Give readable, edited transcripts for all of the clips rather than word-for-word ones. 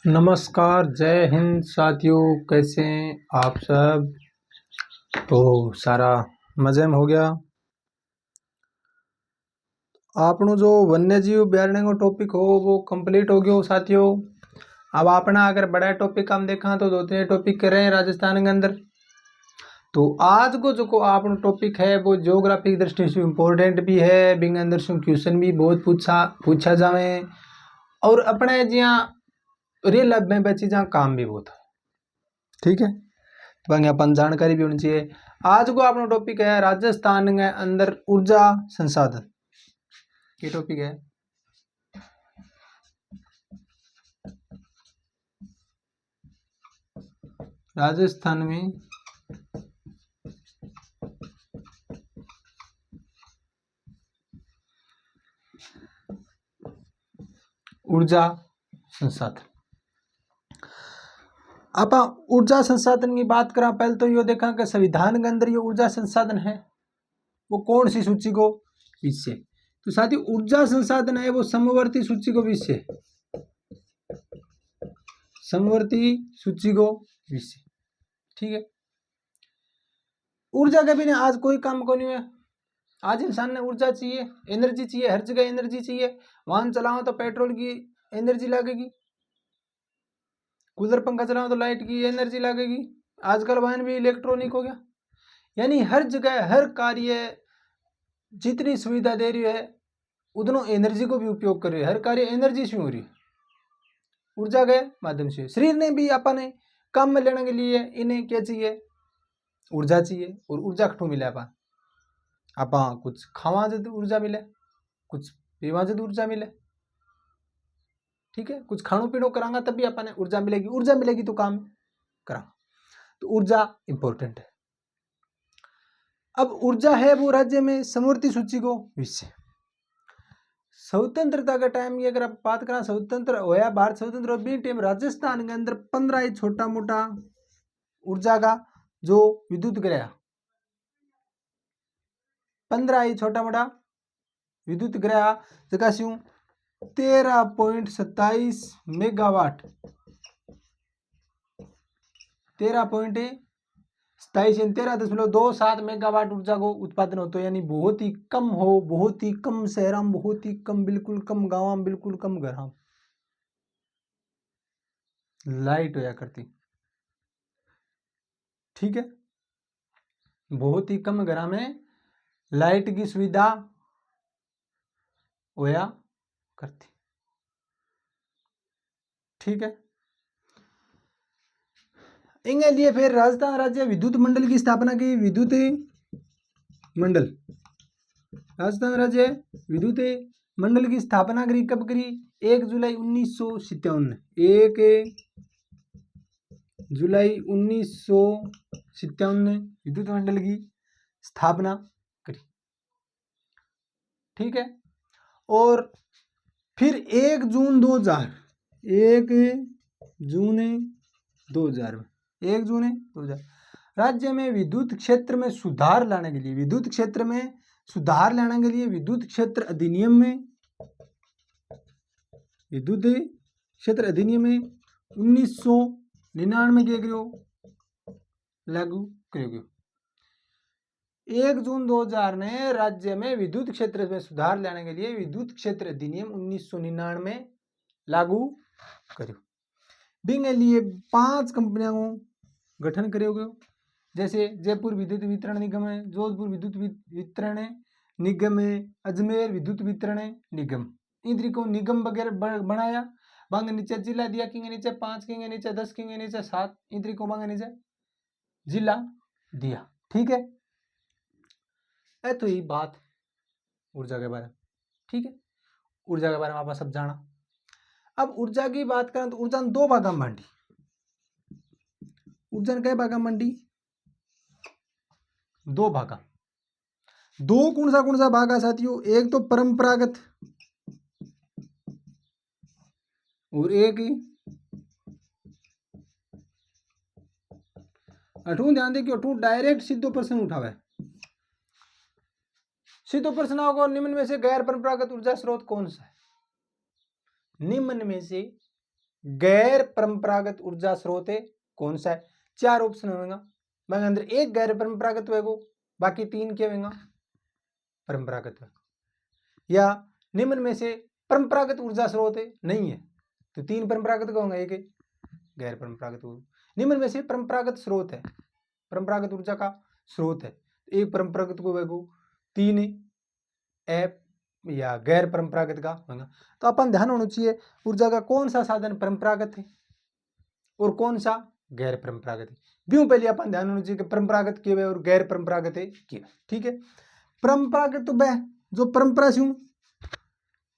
नमस्कार, जय हिंद साथियों। कैसे हैं आप सब? तो सारा मजे में हो गया। आपनो जो वन्यजीव अभ्यारण्य को टॉपिक हो वो कंप्लीट हो गयो साथियों। अब अपना अगर बड़ा टॉपिक हम देखा तो दो तीन टॉपिक कर रहे हैं राजस्थान के अंदर। तो आज को जो को आपनो टॉपिक है वो ज्योग्राफी की दृष्टि से इम्पोर्टेंट भी है, बिंग अंदर से क्वेश्चन भी बहुत पूछा जावे और अपने जिया रियल लाइफ में चीज़ा काम भी बहुत है। ठीक है, तो अपन जानकारी भी होनी चाहिए। आज को अपना टॉपिक है राजस्थान के अंदर ऊर्जा संसाधन। ये टॉपिक है राजस्थान में ऊर्जा संसाधन। आप ऊर्जा संसाधन की बात करा, पहले तो ये देखा कि संविधान के अंदर ये ऊर्जा संसाधन है वो कौन सी सूची को विषय। तो साथ ही ऊर्जा संसाधन है वो समवर्ती सूची को विषय, समवर्ती सूची को विषय। ठीक है, ऊर्जा के बिना आज कोई काम को नहीं है। आज इंसान ने ऊर्जा चाहिए, एनर्जी चाहिए, हर जगह एनर्जी चाहिए। वाहन चलाओ तो पेट्रोल की एनर्जी लगेगी, कूलर पंखा चलाओ तो लाइट की एनर्जी लगेगी। आजकल वाहन भी इलेक्ट्रॉनिक हो गया, यानी हर जगह हर कार्य जितनी सुविधा दे रही है उतनों एनर्जी को भी उपयोग कर रही है। हर कार्य एनर्जी से हो रही है, ऊर्जा के माध्यम से। शरीर ने भी अपने काम में लेने के लिए इन्हें क्या चाहिए, ऊर्जा चाहिए। और ऊर्जा कठू मिले आप कुछ खावा तो ऊर्जा मिले, कुछ पीवा तो ऊर्जा मिले। ठीक है, कुछ खाणो पीणो करांगा तब भी अपन ऊर्जा मिलेगी, ऊर्जा मिलेगी तो काम करा। तो ऊर्जा इंपॉर्टेंट है। अब ऊर्जा है वो राज्य में समवर्ती सूची को विषय। स्वतंत्रता का टाइम की अगर आप बात करा, स्वतंत्र होया भारत स्वतंत्र हो टाइम राजस्थान के अंदर 15 ही छोटा मोटा ऊर्जा का जो विद्युत ग्रह, 15 ही छोटा मोटा विद्युत ग्रह जगह से 13.27 मेगावाट, 13.27 मेगावाट ऊर्जा को उत्पादन होता है। यानी बहुत ही कम हो, बहुत ही कम शहर में, बहुत ही कम, बिल्कुल कम गाँव में, बिल्कुल कम घर में लाइट होया करती। ठीक है, बहुत ही कम घर में लाइट की सुविधा होया करती। ठीक है, इनके लिए फिर राजस्थान राज्य विद्युत मंडल की स्थापना की। विद्युत मंडल, राजस्थान राज्य विद्युत मंडल की स्थापना करी। कब करी? 1 जुलाई 1957, 1 जुलाई 1957 में विद्युत मंडल की स्थापना करी। ठीक है, और फिर 1 जून 2000, 1 जून 2000 राज्य में विद्युत क्षेत्र में सुधार लाने के लिए, विद्युत क्षेत्र में सुधार लाने के लिए विद्युत क्षेत्र अधिनियम में, विद्युत क्षेत्र अधिनियम में 1999 के लागू करो। 1 जून 2000 ने राज्य में विद्युत क्षेत्र में सुधार लाने के लिए विद्युत क्षेत्र अधिनियम 1999 में लागू करो। बिंगे लिए 5 कंपनियों को गठन करोगे, जैसे जयपुर विद्युत वितरण निगम है, जोधपुर विद्युत वितरण निगम है, अजमेर विद्युत वितरण निगम। इंद्री को निगम वगैरह बनाया, बांग नीचे जिला दिया, किंगे नीचे 5, किंगे नीचे 10, किंगे नीचे 7, इंद्री को बांग नीचे जिला दिया। ठीक है, तो ये बात ऊर्जा के बारे में। ठीक है, ऊर्जा के बारे में आप सब जाना। अब ऊर्जा की बात करें तो ऊर्जा 2 भागा में बांटी। ऊर्जा कई भागा में बांटी? 2 भागा। 2 कौन सा भागा साथियों? एक तो परंपरागत और एक अठू। ध्यान दे कि अठू डायरेक्ट सीधो प्रश्न उठावे। सीधो प्रश्न होगा निम्न में से गैर परंपरागत ऊर्जा स्रोत कौन सा है? निम्न में से गैर परंपरागत ऊर्जा स्रोत है कौन सा है? 4 ऑप्शन होगा, मगर अंदर एक गैर परंपरागत होगा, बाकी 3 क्या होगा? परंपरागत होगा। या निम्न में से परंपरागत ऊर्जा स्रोत है नहीं है, तो 3 परंपरागत का होगा, एक गैर परंपरागत। निम्न में से परंपरागत स्रोत है, परंपरागत ऊर्जा का स्रोत है, एक परंपरागत को होगा, 3 ऐप या गैर परंपरागत का होगा। तो अपन ध्यान होना चाहिए ऊर्जा का कौन सा साधन परंपरागत है और कौन सा गैर परंपरागत है। क्यों पहले अपन ध्यान होना चाहिए कि परंपरागत क्या है और गैर परंपरागत है क्या। ठीक है, परंपरागत तो वह जो परंपरा से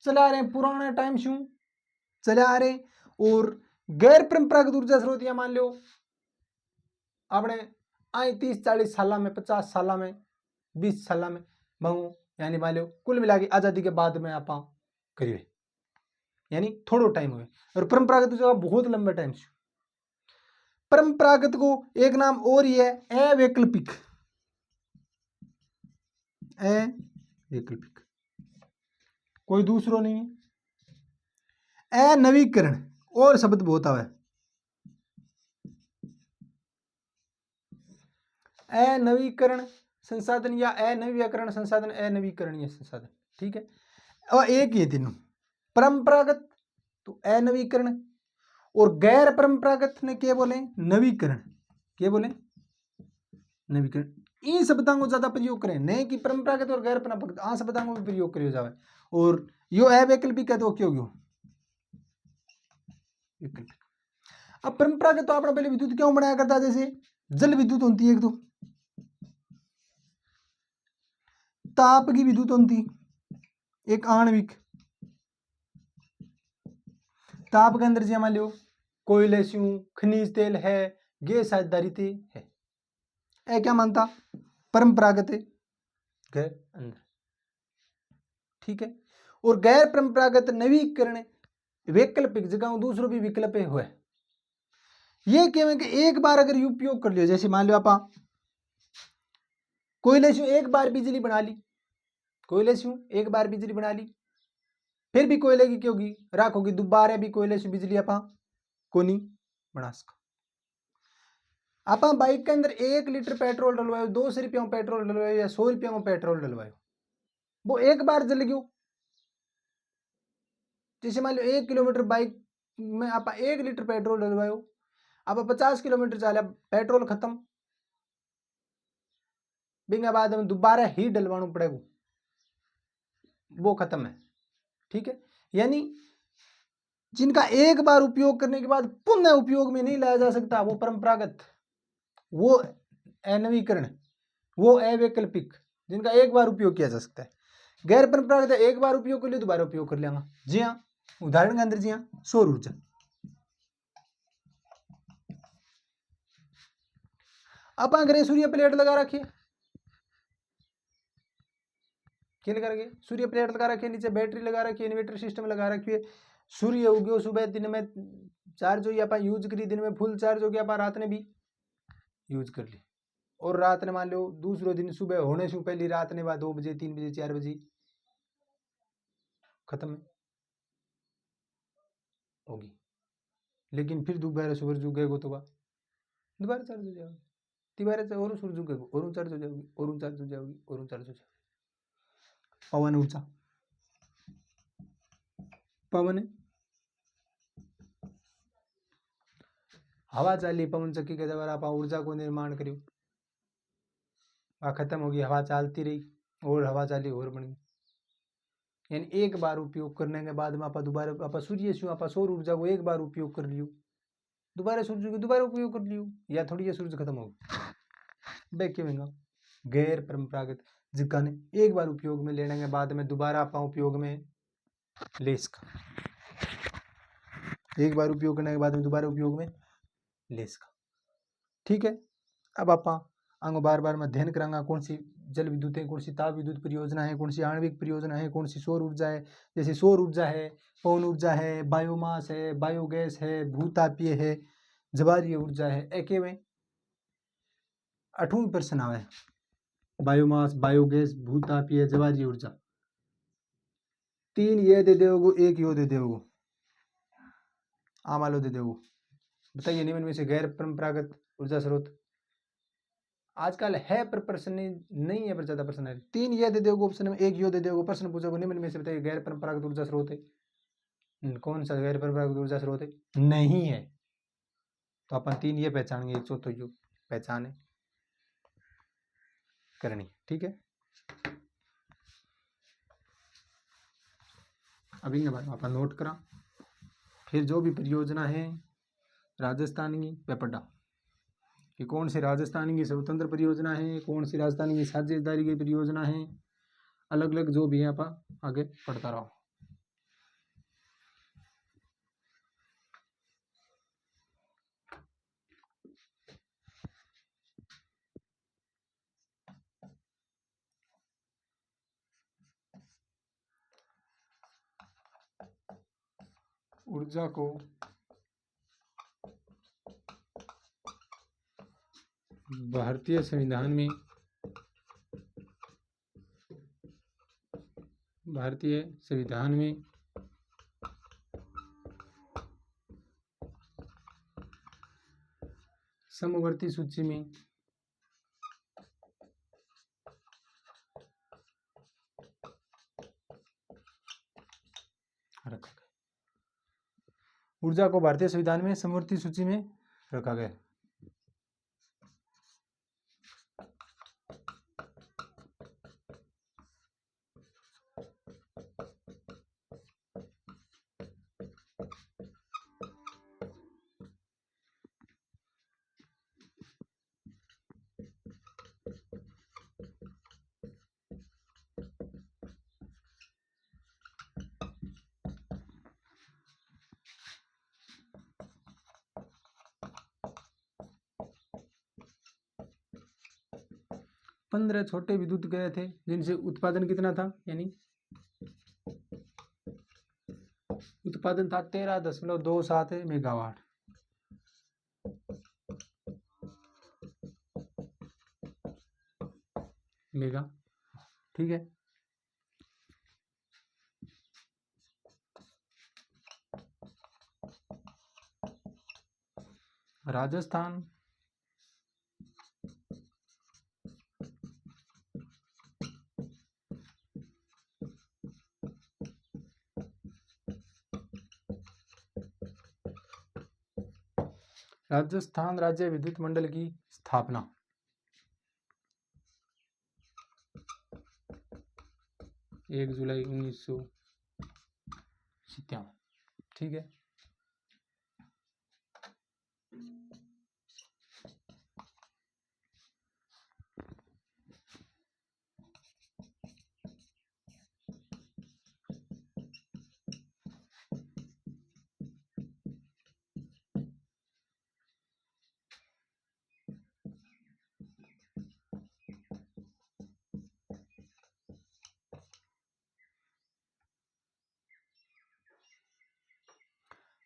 चला रहे हैं, पुराना टाइम से चले आ रहे, और गैर परंपरागत ऊर्जा स्रोत या मान लो आपने आए 30-40 साल में, 50 साल में, 20 साल में बहु, यानी मान लो कुल मिला के आजादी के बाद में आप करिए, यानी थोड़ो टाइम हुए। और परंपरागत ऊर्जा बहुत लंबे टाइम से। परंपरागत को एक नाम और ही है अवैकल्पिक, अवैकल्पिक, कोई दूसरो नहीं है। अनवीकरण और शब्द बहुत आवे, अनवीकरण संसाधन या अनवीकरण संसाधन, अनवीकरणीय संसाधन। ठीक है, और एक ये तीनों परंपरागत तो अनवीकरण, और गैर परंपरागत ने क्या बोले? नवीकरण। क्या बोले? नवीकरण। इन शब्दों को ज्यादा प्रयोग करें, नहीं कि परंपरागत और गैर परंपरागत, आ शब्दों को भी प्रयोग करियो जावे। और यो अवैकल्पिक है तो क्यों क्यों वैकल्पिक। अब परंपरागत तो आपने पहले विद्युत क्यों बनाया करता, जैसे जल विद्युत होती है एक, तो ताप की विद्युत होती, एक आणविक ताप के अंदर मान लो कोयले से खनिज तेल है, गैस आधारित है, ए क्या मानता? परंपरागत है गैर अंदर। ठीक है, और गैर परंपरागत नवीकरण वैकल्पिक जगह दूसरों भी विकल्प हुए। ये क्या कि एक बार अगर उपयोग कर लियो, जैसे मान लो आप कोयले से एक बार बिजली बना ली, कोयले से एक बार बिजली बना ली, फिर भी कोयले की क्यों होगी राख होगी, दोबारा भी कोयले से बिजली आप को नहीं बना सका। आप बाइक के अंदर 1 लीटर पेट्रोल डलवायो, 200 रुपया में पेट्रोल डलवायो या 100 रुपया में पेट्रोल डलवायो, वो एक बार जल गयो। जैसे मान लो 1 किलोमीटर बाइक में आप 1 लीटर पेट्रोल डलवायो, आप 50 किलोमीटर चला, पेट्रोल खत्म, बिंगा बाद में दोबारा ही डलवाना पड़ेगा, वो खत्म है। ठीक है, यानी जिनका एक बार उपयोग करने के बाद पुनः उपयोग में नहीं लाया जा सकता, वो परंपरागत, वो अनवीकरण, वो अवैकल्पिक, जिनका एक बार उपयोग किया जा सकता है। गैर परंपरागत एक बार उपयोग कर लिया, दोबारा उपयोग कर लेंगे। जी हाँ, उदाहरण के अंदर जी हाँ सौर ऊर्जा। आप अगर सूर्य प्लेट लगा रखिए, क्या लगा रखिए? सूर्य प्लेट लगा रखिए, नीचे बैटरी लगा रखी है, इन्वर्टर सिस्टम लगा रखिए, सूर्य उग्यो सुबह, दिन में चार्ज हो गया, आप यूज करी, दिन में फुल चार्ज हो गया, आप रात में भी यूज कर ली, और रात ने मान लो दूसरे दिन सुबह होने से पहले रात ने बाद 2 बजे 3 बजे 4 बजे खत्म होगी, लेकिन फिर दोबारा सूरज उगेगा तो दोबारा चार्ज हो जाएगा, दोबारा से और सूरज उगेगा और चार्ज हो जाएगी, और चार्ज हो जाएगी, और चार्ज हो जाएगी। पवन ऊर्जा, पवन हवा चाली, पवन चक्की के द्वारा आप ऊर्जा को निर्माण करियो, खत्म होगी, हवा चलती रही और हवा चाली और बन गई। यानी एक बार उपयोग करने के बाद में आप दोबारा आप सूर्य से आप सौर ऊर्जा को एक बार उपयोग कर लियो, दोबारा सूर्य को दोबारा उपयोग कर लियो, या थोड़ी ये सूर्य खत्म हो गया। गैर परंपरागत जिसका ने एक बार उपयोग में लेने के बाद में दोबारा आप उपयोग में ले सका, एक बार उपयोग करने के बाद में दोबारा उपयोग में ले सका। ठीक है, अब आप आगे बार बार में अध्ययन करांगा कौन सी जल विद्युत है, कौन सी ताप विद्युत परियोजना है, कौन सी आणविक परियोजना है, कौन सी सौर ऊर्जा है। जैसे सौर ऊर्जा है, पवन ऊर्जा है, बायोमास है, बायोगैस है, भूतापीय है, ज्वारीय ऊर्जा है। एक में 8वीं प्रश्न आवे, बायोमास, बायोगैस, भूतापीय, ज्वारीय ऊर्जा, 3 ये दे दोगे, 1 यो दे दोगे, आम आलो दे दो। बताइए निम्न में से गैर परंपरागत ऊर्जा स्रोत आजकल है पर प्रश्न नहीं है, पर ज्यादा प्रश्न है। 3 ये दे दोगे ऑप्शन में, 1 यो दे दोगे, प्रश्न पूछोगे निम्न में से बताइए गैर परंपरागत ऊर्जा स्रोत है, कौन सा गैर परंपरागत ऊर्जा स्रोत है? नहीं है। तो अपन 3 ये पहचानेंगे, एक चौथो यो पहचाने करनी। ठीक है, अभी के बाद अपन नोट करा। फिर जो भी परियोजना है राजस्थान की वह पढ़ा कि कौन सी राजस्थान की स्वतंत्र परियोजना है, कौन सी राजस्थान की साझेदारी की परियोजना है, अलग अलग जो भी है अपन आगे पढ़ता रहो। ऊर्जा को भारतीय संविधान में समवर्ती सूची में रखा गया। ऊर्जा को भारतीय संविधान में समवर्ती सूची में रखा गया। पंद्रह छोटे विद्युत गए थे जिनसे उत्पादन कितना था, यानी उत्पादन था 13.27 मेगावाट। मेगा, ठीक है। राजस्थान राज्य विद्युत मंडल की स्थापना 1 जुलाई 1957, ठीक है।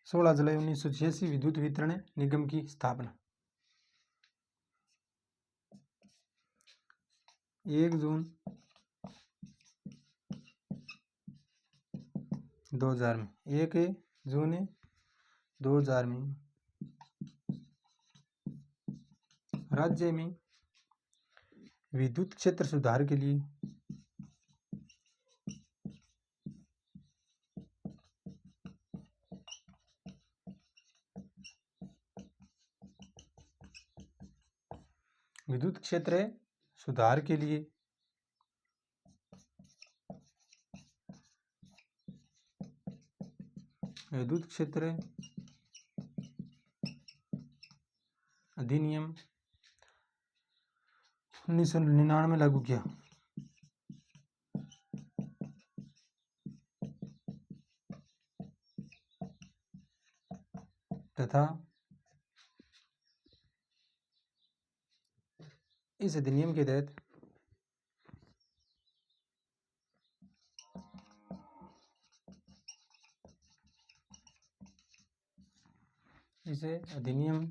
सोलह जुलाई 1986 विद्युत वितरण निगम की स्थापना। 1 जून 2000 में, 1 जून 2000 में राज्य में विद्युत क्षेत्र सुधार के लिए विद्युत क्षेत्र सुधार के लिए विद्युत क्षेत्र अधिनियम 1999 में लागू किया तथा इस अधिनियम के तहत इसे अधिनियम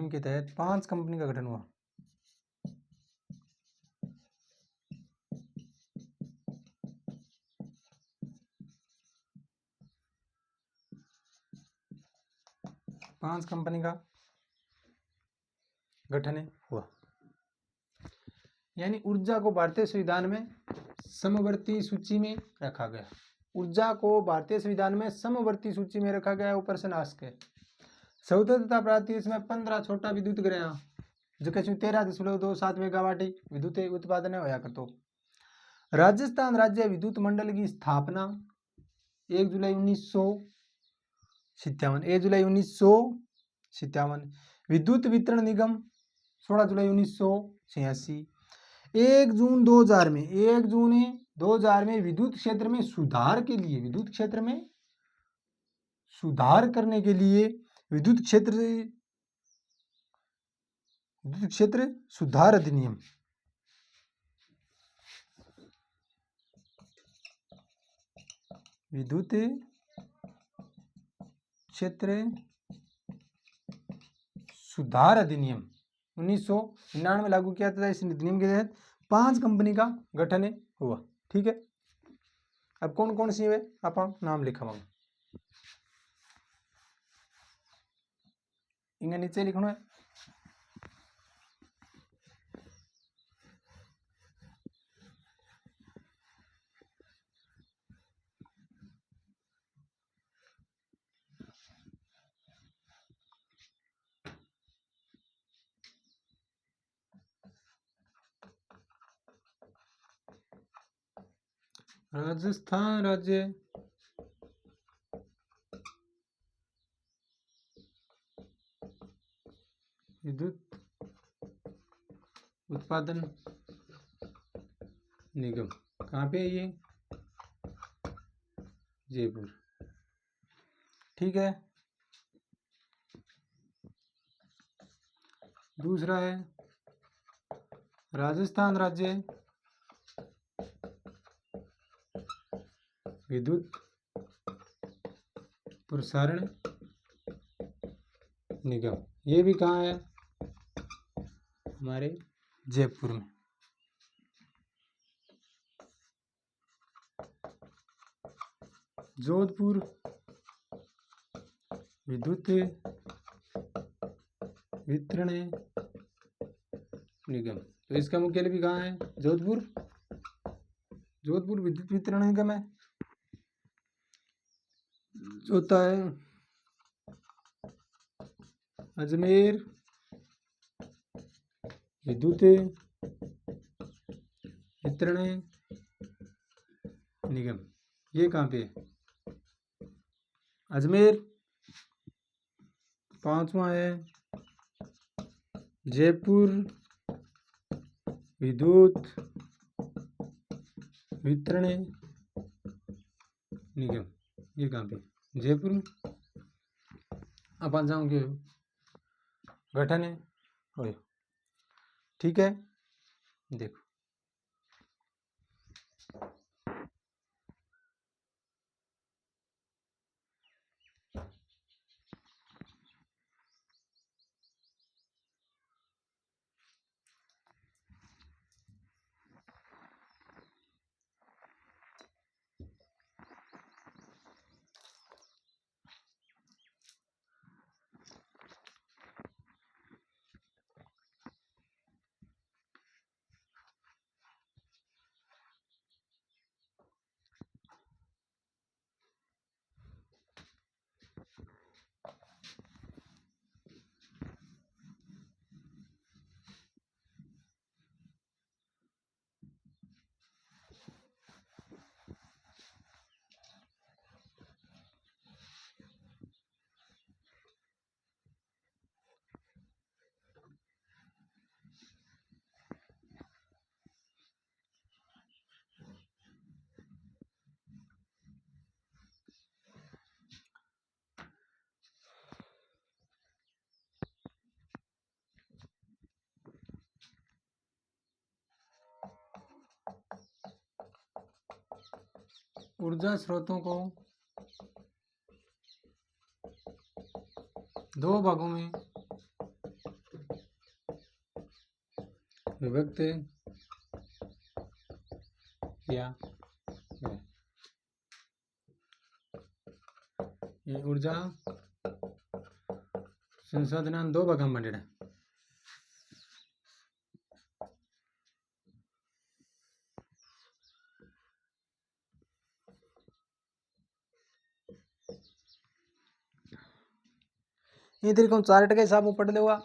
के तहत 5 कंपनी का गठन हुआ। 5 कंपनी का गठन हुआ। यानी ऊर्जा को भारतीय संविधान में समवर्ती सूची में रखा गया। ऊर्जा को भारतीय संविधान में समवर्ती सूची में रखा गया। ऊपर से नास्क है। स्वतंत्रता प्राप्ति इसमें 15 छोटा विद्युत गृह जो कि 13.27 मेगावाट विद्युत उत्पादन होया करतो। राजस्थान राज्य विद्युत मंडल की स्थापना 1 जुलाई 1957। विद्युत वितरण निगम 16 जुलाई 1986। 1 जून 2000 में विद्युत क्षेत्र में सुधार करने के लिए विद्युत क्षेत्र सुधार अधिनियम विद्युत क्षेत्र सुधार अधिनियम 1999 में लागू किया था। इस अधिनियम के तहत 5 कंपनी का गठन हुआ। ठीक है, अब कौन कौन सी है आप नाम लिखा इनके नीचे लिखना है। राजस्थान राज्य विद्युत उत्पादन निगम कहाँ पे है ये? जयपुर। ठीक है, दूसरा है राजस्थान राज्य विद्युत प्रसारण निगम। ये भी कहाँ है? हमारे जयपुर में। जोधपुर विद्युत वितरण निगम। तो इसका मुख्यालय भी कहाँ है? जोधपुर विद्युत वितरण निगम है। होता है अजमेर विद्युत वितरण निगम। ये कहाँ पे है? अजमेर। 5वां है जयपुर विद्युत वितरण निगम। ये कहाँ पे? जयपुर में। अब आ जाऊंगे गठन है। ठीक है, देखो ऊर्जा स्रोतों को 2 भागों में विभक्त किया गया। ये ऊर्जा संसाधनान दो भाग में है। ये तरीके चार्ट के हिसाब से पढ़ लो,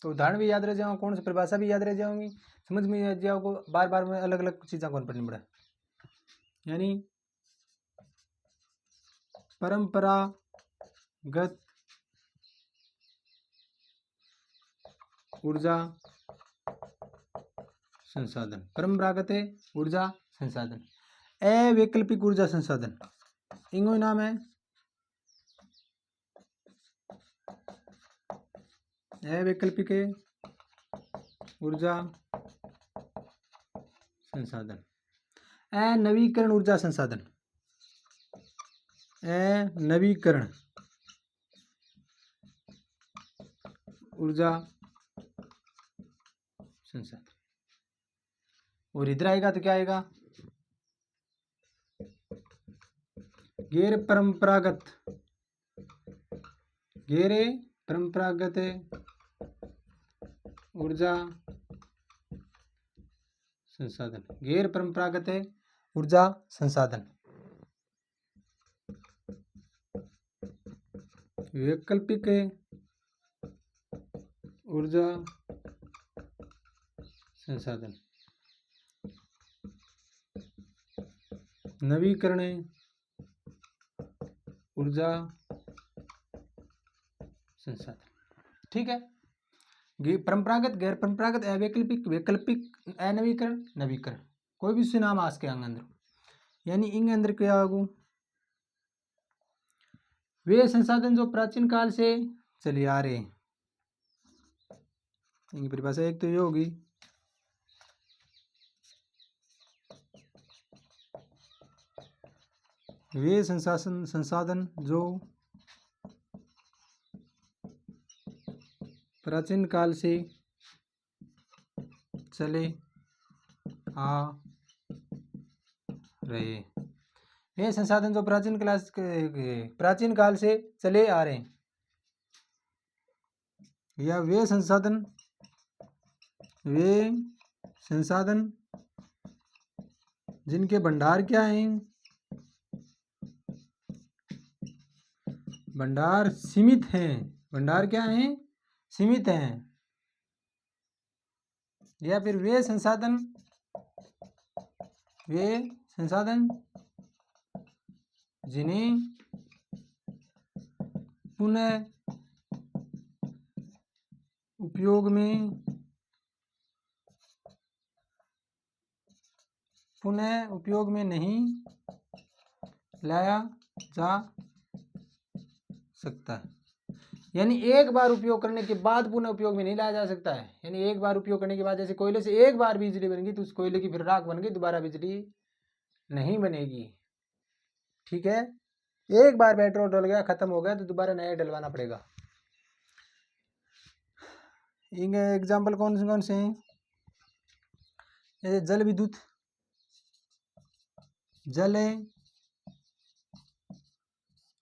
तो उदाहरण भी याद रह जाओ, कौन सी परिभाषा भी याद रह जाओगी, समझ में आ जाओ को बार बार में अलग अलग चीज़ें कौन पढ़नी पड़े। यानी परंपरागत ऊर्जा संसाधन, परंपरागत ऊर्जा संसाधन, अवैकल्पिक ऊर्जा संसाधन, इनको नाम है अवैकल्पिक ऊर्जा संसाधन, अनवीकरण ऊर्जा संसाधन, अनवीकरण ऊर्जा संसाधन। और इधर आएगा तो क्या आएगा, गैर परंपरागत ऊर्जा संसाधन, गैर परंपरागत ऊर्जा संसाधन, वैकल्पिक ऊर्जा संसाधन, नवीकरण ऊर्जा संसाधन। ठीक है, परंपरागत, गैर परंपरागत, अवैकल्पिक, वैकल्पिक, अनवीकरण, नवीकरण, कोई भी से नाम आस के अंदर, यानी इन अंदर क्या होगा, वे संसाधन जो प्राचीन काल से चले आ रहे हैं। इनकी परिभाषा एक तो ये होगी, वे संसाधन जो प्राचीन काल से चले आ रहे, वे संसाधन जो प्राचीन काल से चले आ रहे हैं, या वे संसाधन जिनके भंडार क्या हैं, भंडार सीमित हैं, भंडार क्या हैं, सीमित हैं, या फिर वे संसाधन जिन्हें पुनः उपयोग में नहीं लाया जा सकता है। यानी एक बार उपयोग करने के बाद पुनः उपयोग में नहीं लाया जा सकता है। यानी एक बार उपयोग करने के बाद, जैसे कोयले से एक बार बिजली बन गई तो उस कोयले की फिर राख बन गई, दोबारा बिजली नहीं बनेगी। ठीक है, एक बार पेट्रोल डल गया, खत्म हो गया, तो दोबारा नया डलवाना पड़ेगा। इनके एग्जाम्पल कौन से हैं, जैसे जल विद्युत, जल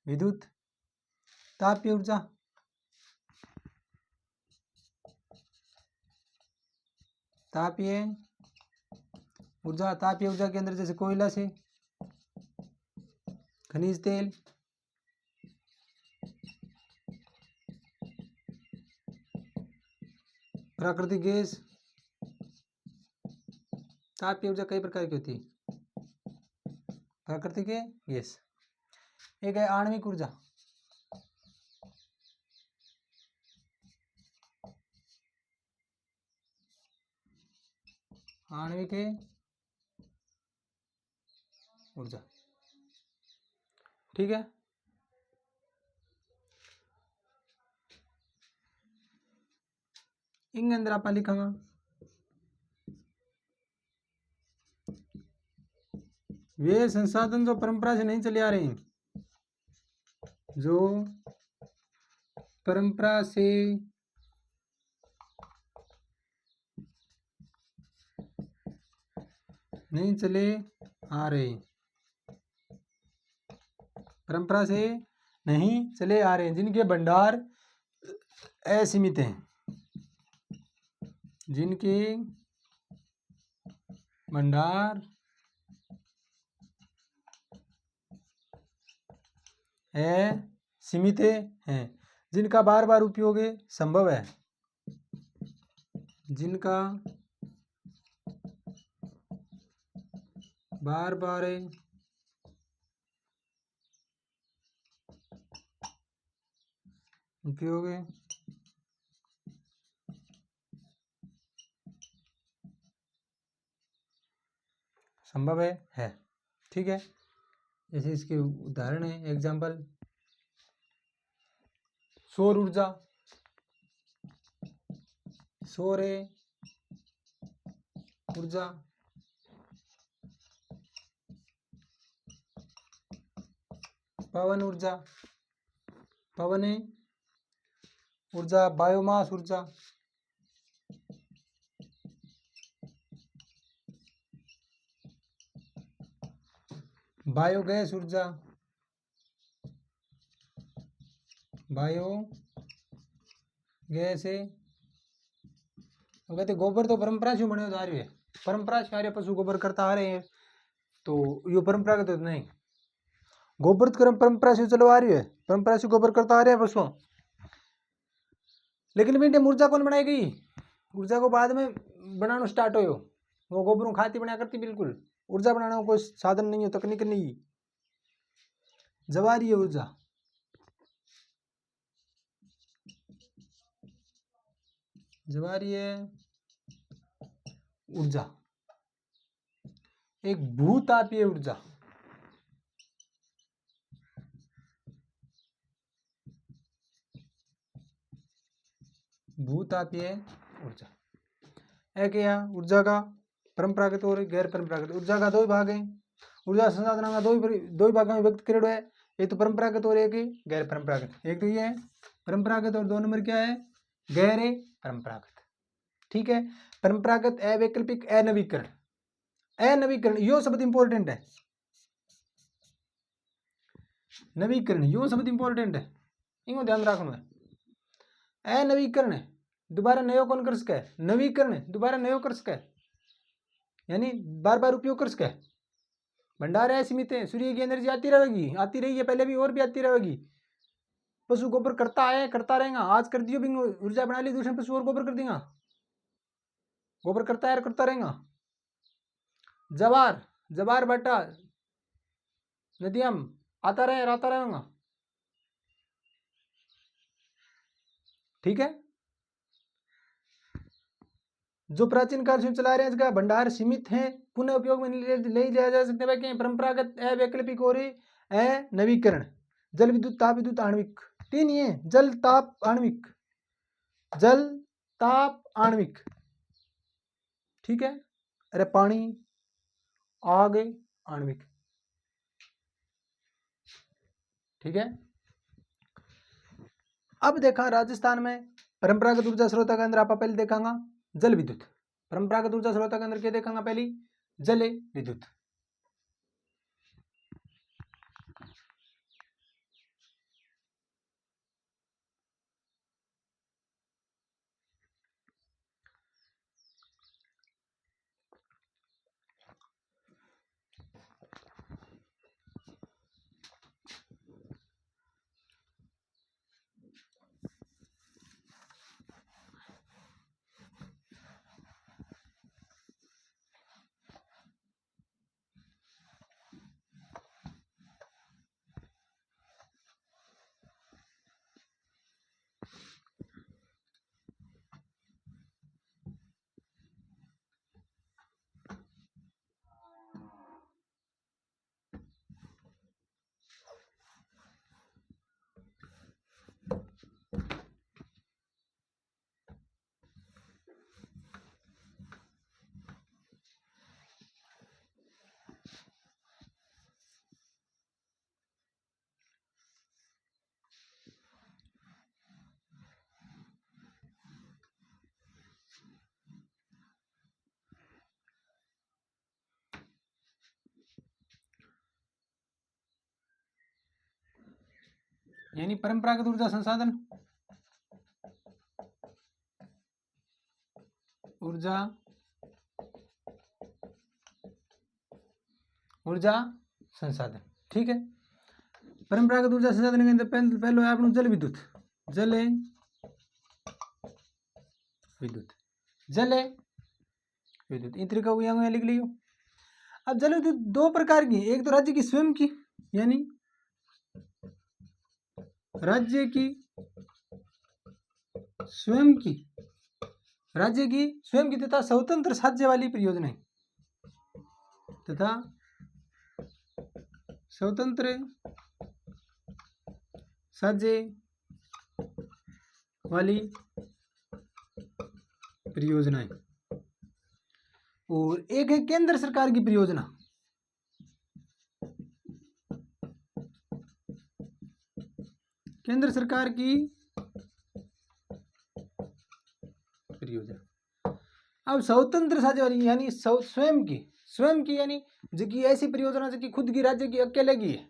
विद्युत, तापीय ऊर्जा, तापीय ऊर्जा के अंदर जैसे कोयला से, खनिज तेल, प्राकृतिक गैस। तापीय ऊर्जा कई प्रकार की होती है, प्राकृतिक गैस। एक है आणविक ऊर्जा, आणविक ऊर्जा। ठीक है, इन अंदर आप लिखांगा वे संसाधन जो परंपरा से नहीं चले आ रहे हैं, जो परंपरा से नहीं चले आ रहे, परंपरा से नहीं चले आ रहे हैं, जिनके भंडार असीमित हैं, जिनके भंडार असीमित हैं, जिनका बार बार उपयोग संभव है, जिनका बार बार उपयोग संभव है। ठीक है, जैसे इसके उदाहरण है, एग्जाम्पल सौर ऊर्जा, सौर ऊर्जा, पवन ऊर्जा, पवन ऊर्जा, बायोमास ऊर्जा, बायोगैस ऊर्जा, बायोगैस कहते गोबर तो परंपरा से बने आ रही है, परंपरा से आ रही है, पशु गोबर करता आ रहे हैं, तो ये परंपरागत तो नहीं, गोबर तो परंपरा से चलो आ रही है, परंपरा से गोबर करता आ रहे हैं पशु। लेकिन बेटे ऊर्जा कौन बनाएगी, ऊर्जा को बाद में बनाना स्टार्ट हो, वो गोबरों खाती बना करती, बिल्कुल ऊर्जा बनाने का कोई साधन नहीं है, तकनीक नहीं, जब आ रही है ऊर्जा। जब आ रही है ऊर्जा, एक भूतापीय ऊर्जा, भूतापीय ऊर्जा है क्या, ऊर्जा का परंपरागत और गैर परंपरागत, ऊर्जा का दो ही भाग है, ऊर्जा संसाधन का दो ही भागों में व्यक्त करेडो है, एक तो परंपरागत और एक गैर परंपरागत। एक तो ये है परंपरागत और दो नंबर क्या है, गैर परंपरागत। ठीक है, परंपरागत अवैकल्पिक अनवीकरण, अनवीकरण यो शब्द इंपॉर्टेंट है, नवीकरण यो शब्द इंपॉर्टेंट है, इनको ध्यान रखना है। अनवीकरण दोबारा नयो कौन कर सके, नवीकरण दोबारा नयो कर सके, यानी बार बार उपयोग कर सके, भंडार है सीमित है, सूर्य की एनर्जी आती रहेगी, आती रही है पहले भी और भी आती रहेगी, पशु गोबर करता है करता रहेगा, आज कर दियो भी ऊर्जा बना ली, दूसरे पशु और गोबर कर देगा, गोबर करता है करता रहेगा। जवार, जवार बटा नदियां आता रहेगा। ठीक है, जो प्राचीन काल से चला रहे हैं इसका भंडार सीमित है, पुनः उपयोग में ले जाया जा सकते हैं, परंपरागत अवैकल्पिक और नवीकरण, जल विद्युत ताप विद्युत आणविक, तीन ये जल ताप आणविक, जल ताप आणविक। ठीक है, अरे पानी आग आणविक। ठीक है, अब देखा राजस्थान में परंपरागत ऊर्जा स्रोत के अंदर आप पहले देखांगा जल विद्युत, परंपरागत ऊर्जा स्रोत के अंदर क्या देखांगा, पहली जल विद्युत। यानी परंपरागत ऊर्जा संसाधन ऊर्जा ऊर्जा संसाधन। ठीक है, परंपरागत ऊर्जा संसाधन के अंदर पहलो है आपनो जल विद्युत, जल विद्युत, जल विद्युत इन तरीका यहाँ लिख लियो। अब जल विद्युत दो प्रकार की, एक तो राज्य की स्वयं की, यानी राज्य की स्वयं की, राज्य की स्वयं की तथा स्वतंत्र साध्य वाली परियोजनाएं, तथा स्वतंत्र साध्य वाली परियोजनाएं, और एक है केंद्र सरकार की परियोजना। केंद्र सरकार की परियोजना। अब स्वतंत्र साझे वाली यानी स्वयं की यानी जो की ऐसी परियोजना जो कि खुद की राज्य की अकेले की है,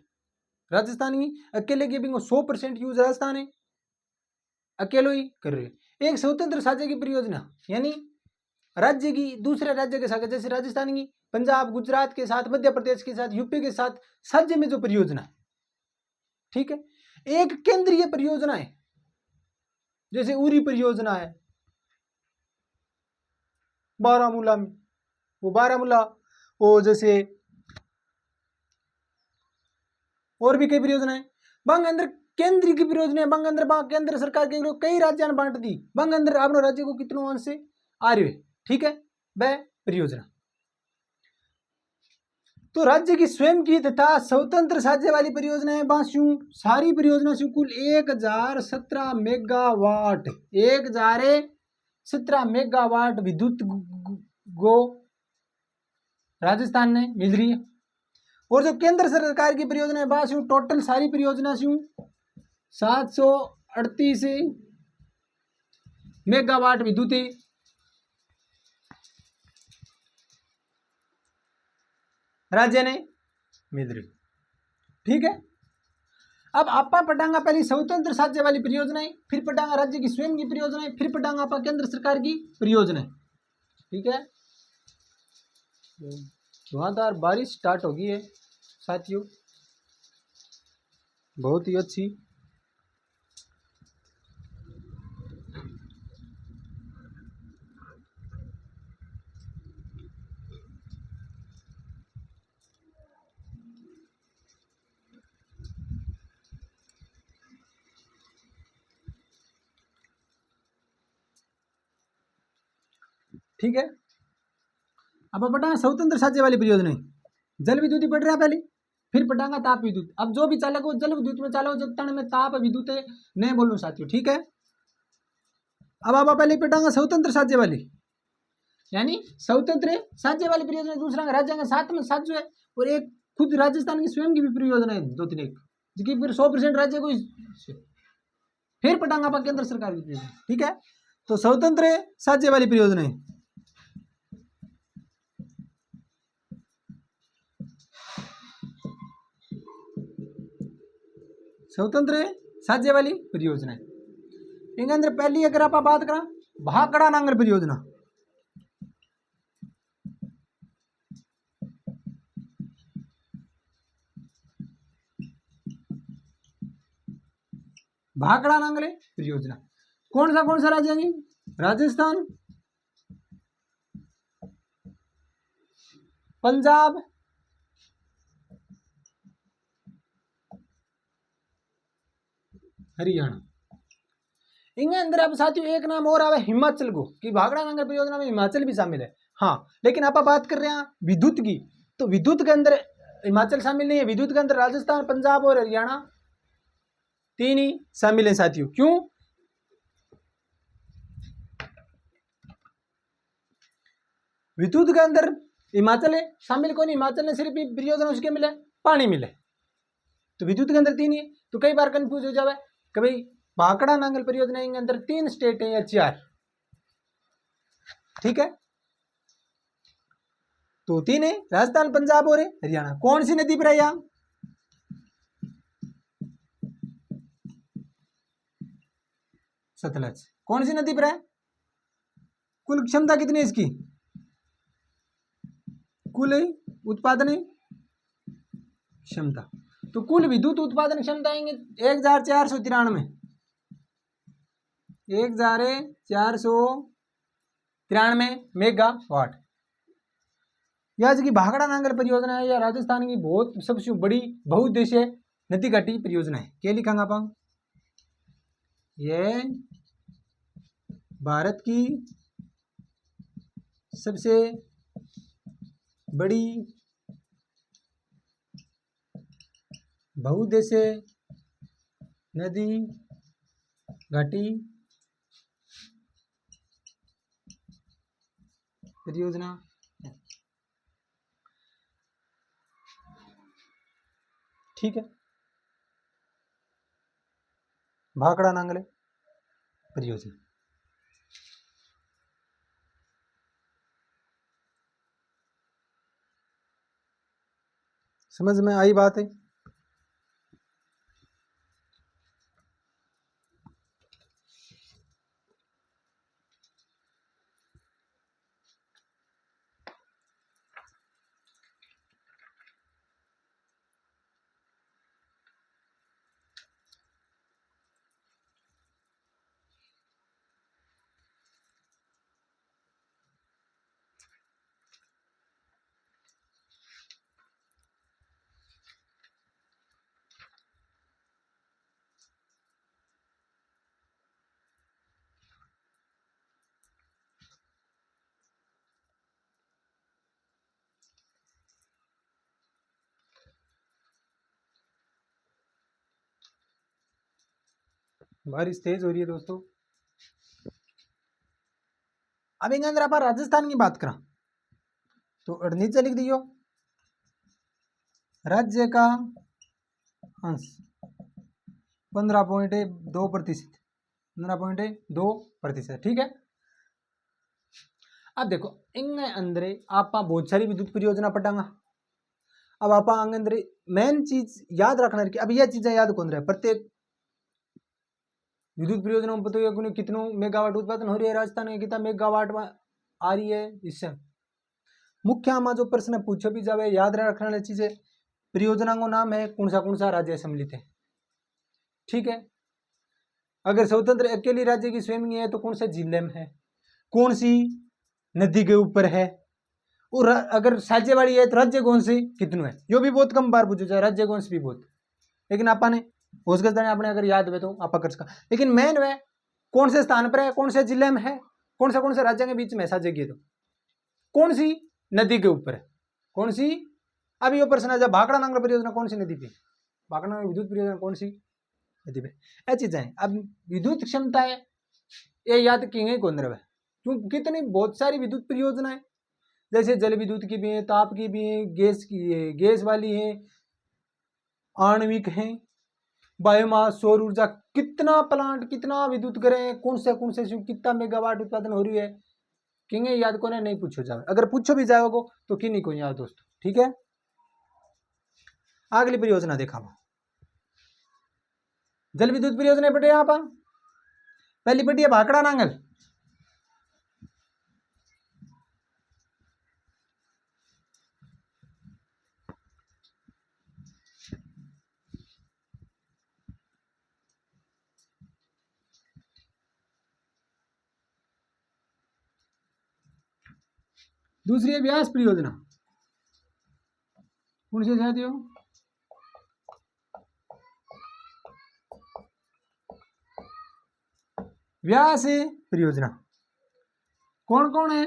राजस्थान की अकेले की, 100% यूज राजस्थान है, अकेले ही कर रहे हैं। एक स्वतंत्र साझे की परियोजना यानी राज्य की दूसरे राज्य के साथ, जैसे राजस्थान की पंजाब गुजरात के साथ, मध्य प्रदेश के साथ, यूपी के साथ साझे में जो परियोजना है, ठीक है। एक केंद्रीय परियोजना है, जैसे उरी परियोजना है बारामूला में, वो बारामूला, वो जैसे और भी कई परियोजना है। बंग अंदर केंद्र की परियोजना है, बंग अंदर केंद्र सरकार के लोग कई राज्य बांट दी, बंग अंदर अपने राज्य को कितनों अंश से आ रहे, ठीक है, वह परियोजना। तो राज्य की स्वयं की तथा स्वतंत्र साझे वाली परियोजनाएं बांसू सारी परियोजना से कुल 1017 मेगावाट, 1017 मेगावाट विद्युत गो राजस्थान ने मिल रही है। और जो केंद्र सरकार की परियोजना है बांसू टोटल सारी परियोजना से 738 मेगावाट विद्युत राज्य ने मिल रही, ठीक है। अब आपा पढ़ांगा पहले स्वतंत्र साझे वाली परियोजनाएं, फिर पढ़ांगा राज्य की स्वयं की परियोजनाएं, फिर पढ़ांगा आपा केंद्र सरकार की परियोजनाएं, ठीक है। धुआंधार बारिश स्टार्ट हो गई है साथियों, बहुत ही अच्छी। ठीक है, अब पढ़ांगा स्वतंत्र साझे वाली परियोजनाएं, जल विद्युत ही पढ़ रहा है पहले, फिर पढ़ांगा ताप विद्युत। अब जो भी चालक हो जल विद्युत में चालो, जब तक में ताप विद्युत नहीं बोलूं साथियों, ठीक है। अब आप पहले पढ़ांगा स्वतंत्र साझे वाली, यानी स्वतंत्र साझे वाली परियोजना, दूसरा राज्य का साथ में साझ है, और एक खुद राजस्थान की स्वयं की भी परियोजना है, 2-3 एक, जिसकी फिर 100% राज्य को, फिर पढ़ांगा आप केंद्र सरकार की परियोजना, ठीक है। तो स्वतंत्र साझे वाली परियोजना है, स्वतंत्र साझे वाली परियोजना है। इनके अंदर पहली अगर आप बात करा भाखड़ा नांगल परियोजना, भाखड़ा नांगल परियोजना कौन सा राज्य है? राजस्थान, पंजाब, हरियाणा। इनके अंदर अब साथियों एक नाम और आवे हिमाचल को, कि भाखड़ा नांगल परियोजना में हिमाचल भी शामिल है। हाँ, लेकिन आप बात कर रहे हैं विद्युत की, तो विद्युत के अंदर हिमाचल शामिल नहीं है, विद्युत के अंदर राजस्थान, पंजाब और हरियाणा तीन ही शामिल है साथियों। क्यों? विद्युत के अंदर हिमाचल है शामिल, कौन? हिमाचल ने सिर्फ परियोजना उसके मिले पानी मिले, तो विद्युत के अंदर तीन ही है। तो कई बार कंफ्यूज हो जावे कि भाई भाखड़ा नांगल परियोजना के अंदर 3 स्टेट है या 4, ठीक है। तो 3 है, राजस्थान, पंजाब और हरियाणा। कौन सी नदी पर है यहां? सतलज। कौन सी नदी पर है? कुल क्षमता कितनी है इसकी, कुल उत्पादन क्षमता, तो कुल विद्युत उत्पादन क्षमता आएंगे 1493, 1493 मेगावाट। यह की भाखड़ा नांगल परियोजना है, या राजस्थान की बहुत सबसे बड़ी बहुउद्देशीय नदी घाटी परियोजना है। क्या लिखांगा अपन, ये भारत की सबसे बड़ी बहुउद्देशीय नदी घाटी परियोजना है। ठीक है, भाखड़ा नांगल परियोजना। समझ में आई बात है। बारिश तेज हो रही है दोस्तों। अब इंगे अंदर आप राजस्थान की बात करा तो नीचे लिख दियो, राज्य का अंश 15.2%, 15.2%। ठीक है, अब देखो इंगे अंदर आप बहुत सारी विद्युत परियोजना पढ़ांगा। अब आप अंदर मेन चीज याद रखना है कि अब यह चीजें याद कौन रहे, प्रत्येक विद्युत परियोजना में पता है कितनों मेगावाट उत्पादन हो रही है, राजस्थान में कितना मेगावाट आ रही है। इससे मुख्य आमा जो प्रश्न पूछो भी जावे, याद रखने वाली चीजें, परियोजना का नाम है कौन सा राज्य सम्मिलित है। ठीक है, अगर स्वतंत्र अकेली राज्य की स्वयं है तो कौन से जिले में है, कौन सी नदी के ऊपर है, और अगर साझे वाली है तो राज्य कौन सी कितनों है। यो भी बहुत कम बार पूछो जाए, राज्य कौन सी भी बहुत, लेकिन आपने आपने अगर याद हुए तो आप कर सका। लेकिन मेन वह कौन से स्थान पर है, कौन से जिले में है, कौन से राज्य के बीच में साझे किए, तो कौन सी नदी के ऊपर है, कौन सी। अब ये प्रश्न है, जब भाखड़ा नांगल परियोजना कौन सी नदी पे, भाखड़ा नांगल विद्युत परियोजना कौन सी नदी पे, ये चीजें। अब विद्युत क्षमता है ये याद की कौन रहे, क्यों कितनी बहुत सारी विद्युत परियोजना है, जैसे जल विद्युत की भी है, ताप की भी है, गैस की है, गैस वाली है, आणविक है, बायोमास, सौर ऊर्जा, कितना प्लांट, कितना विद्युत ग्रह, कौन से कितना मेगावाट उत्पादन हो रही है, किंगे याद को नहीं पूछो जाए। अगर पूछो भी जाओगे तो किन्हीं को याद दोस्तों। ठीक है, अगली परियोजना देखा, जल विद्युत परियोजना पढ़े आप। पहली पढ़ी है भाखड़ा नांगल, दूसरी है व्यास परियोजना, कौन सी चाहती हो, व्यास परियोजना। कौन कौन है,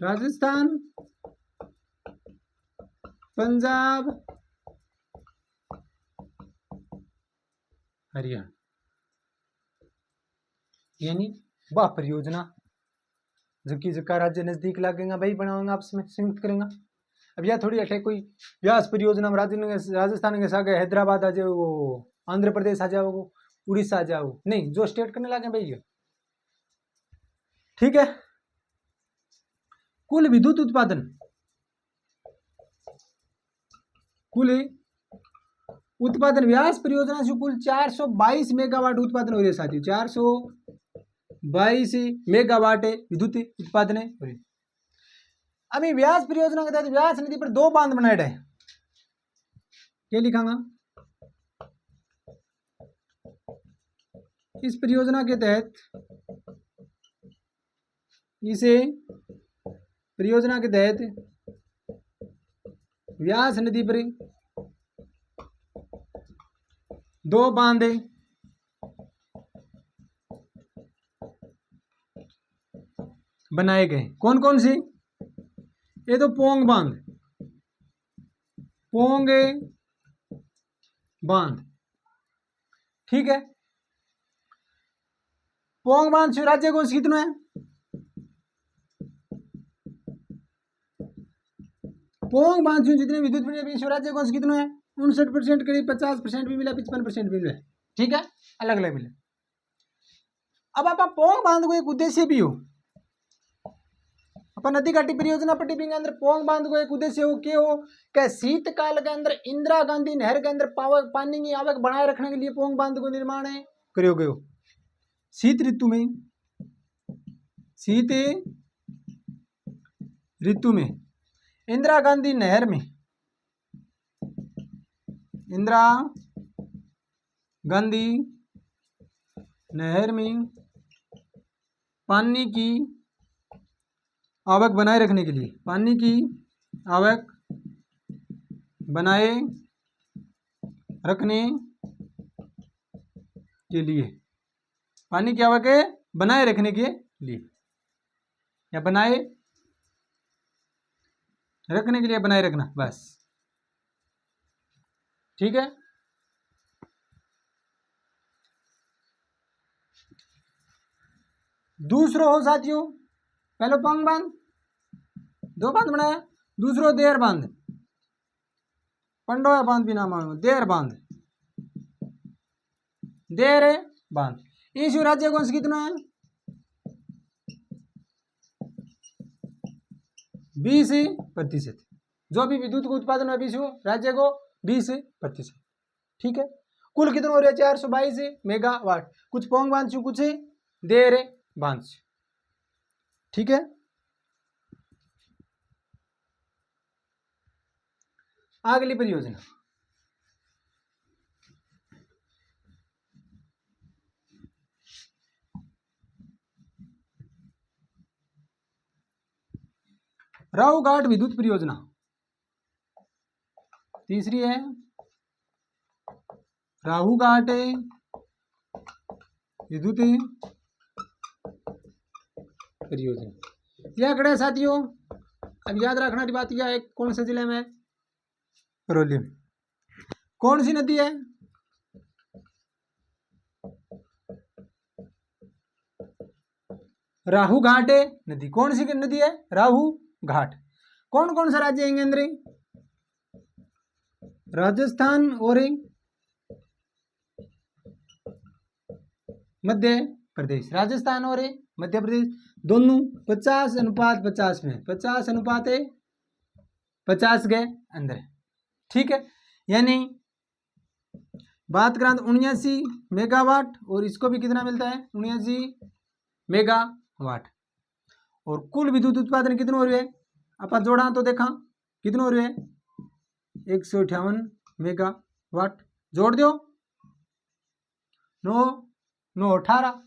राजस्थान, पंजाब, हरियाणा, यानी वह परियोजना जो कि जिसका राज्य नजदीक लगेगा वही बनाऊंगा, आपस में संयुक्त करेंगे। अब यह थोड़ी अठे कोई व्यास परियोजना में राजस्थान के साथ हैदराबाद आ जाओ, वो आंध्र प्रदेश आ जाओ, उड़ीसा आ जाओ, नहीं, जो स्टेट करने लगे भाई। ठीक है, कुल विद्युत उत्पादन, कुल उत्पादन व्यास परियोजना से कुल 422 मेगावाट उत्पादन हो रही है साथियों, 422 22 मेगावाट विद्युत उत्पादन है। अभी व्यास परियोजना के तहत व्यास नदी पर 2 बांध बनाए गए। क्या लिखांगा? इस परियोजना के तहत, इसे परियोजना के तहत व्यास नदी पर 2 बांध बनाए गए। कौन कौन सी? ये तो पोंग बांध, पोंग बांध, ठीक है। पोंग बांध राज्य कौन सी कितना है? पोंग बांध जितने विद्युत राज्य कौन सी कितना है? 59% करीब, 50% भी मिला, 55% भी मिला, ठीक है, अलग अलग मिले। अब आप पोंग बांध को एक उद्देश्य भी हो, अपन नदी घाटी परियोजना पट्टी के अंदर पोंग बांध को एक उद्देश्य हो के हो क्या शीतकाल के अंदर इंदिरा गांधी नहर के अंदर पानी की आवक बनाए रखने के लिए पोंग बांध को निर्माण है करो गयो। शीत ऋतु में, शीत ऋतु में इंदिरा गांधी नहर में, इंदिरा गांधी नहर में पानी की आवक बनाए रखने के लिए, पानी की आवक बनाए रखने के लिए, पानी की आवक बनाए रखने के लिए या बनाए रखने के लिए, बनाए रखना बस, ठीक है। दूसरो हो साथियों, पहले पोंग बांध 2 बांध बनाया, दूसरो देर बांध, पंडोया बांध भी नाम है, देर बांध, देर बांध। इस राज्य कौन सा कितना है? 20%। जो भी विद्युत का उत्पादन है 20 राज्य को 20%, ठीक है। कुल कितना हो रहा है? 422 मेगावाट। कुछ पोंग बांध छू, कुछ देर बांध, ठीक है। अगली परियोजना राहूघाट विद्युत परियोजना, तीसरी है राहूघाट विद्युत परियोजना। यह खड़ा है साथियों, अब याद रखना की बात यह है, कौन से जिले में? करौली में। कौन सी नदी है? राहूघाट नदी। कौन सी नदी है? राहूघाट। कौन कौन सा राज्य आएंगे अंदर? राजस्थान और मध्य प्रदेश। राजस्थान और मध्य प्रदेश दोनों 50:50 में, 50:50 के अंदर, ठीक है। यानी बात करें तो 79 मेगावाट, और इसको भी कितना मिलता है? 79 मेगावाट। और कुल विद्युत उत्पादन कितना हो रहा है? अपन जोड़ा तो देखा कितना हो रहा है? 158 मेगावाट। जोड़ दो, 9 9 18,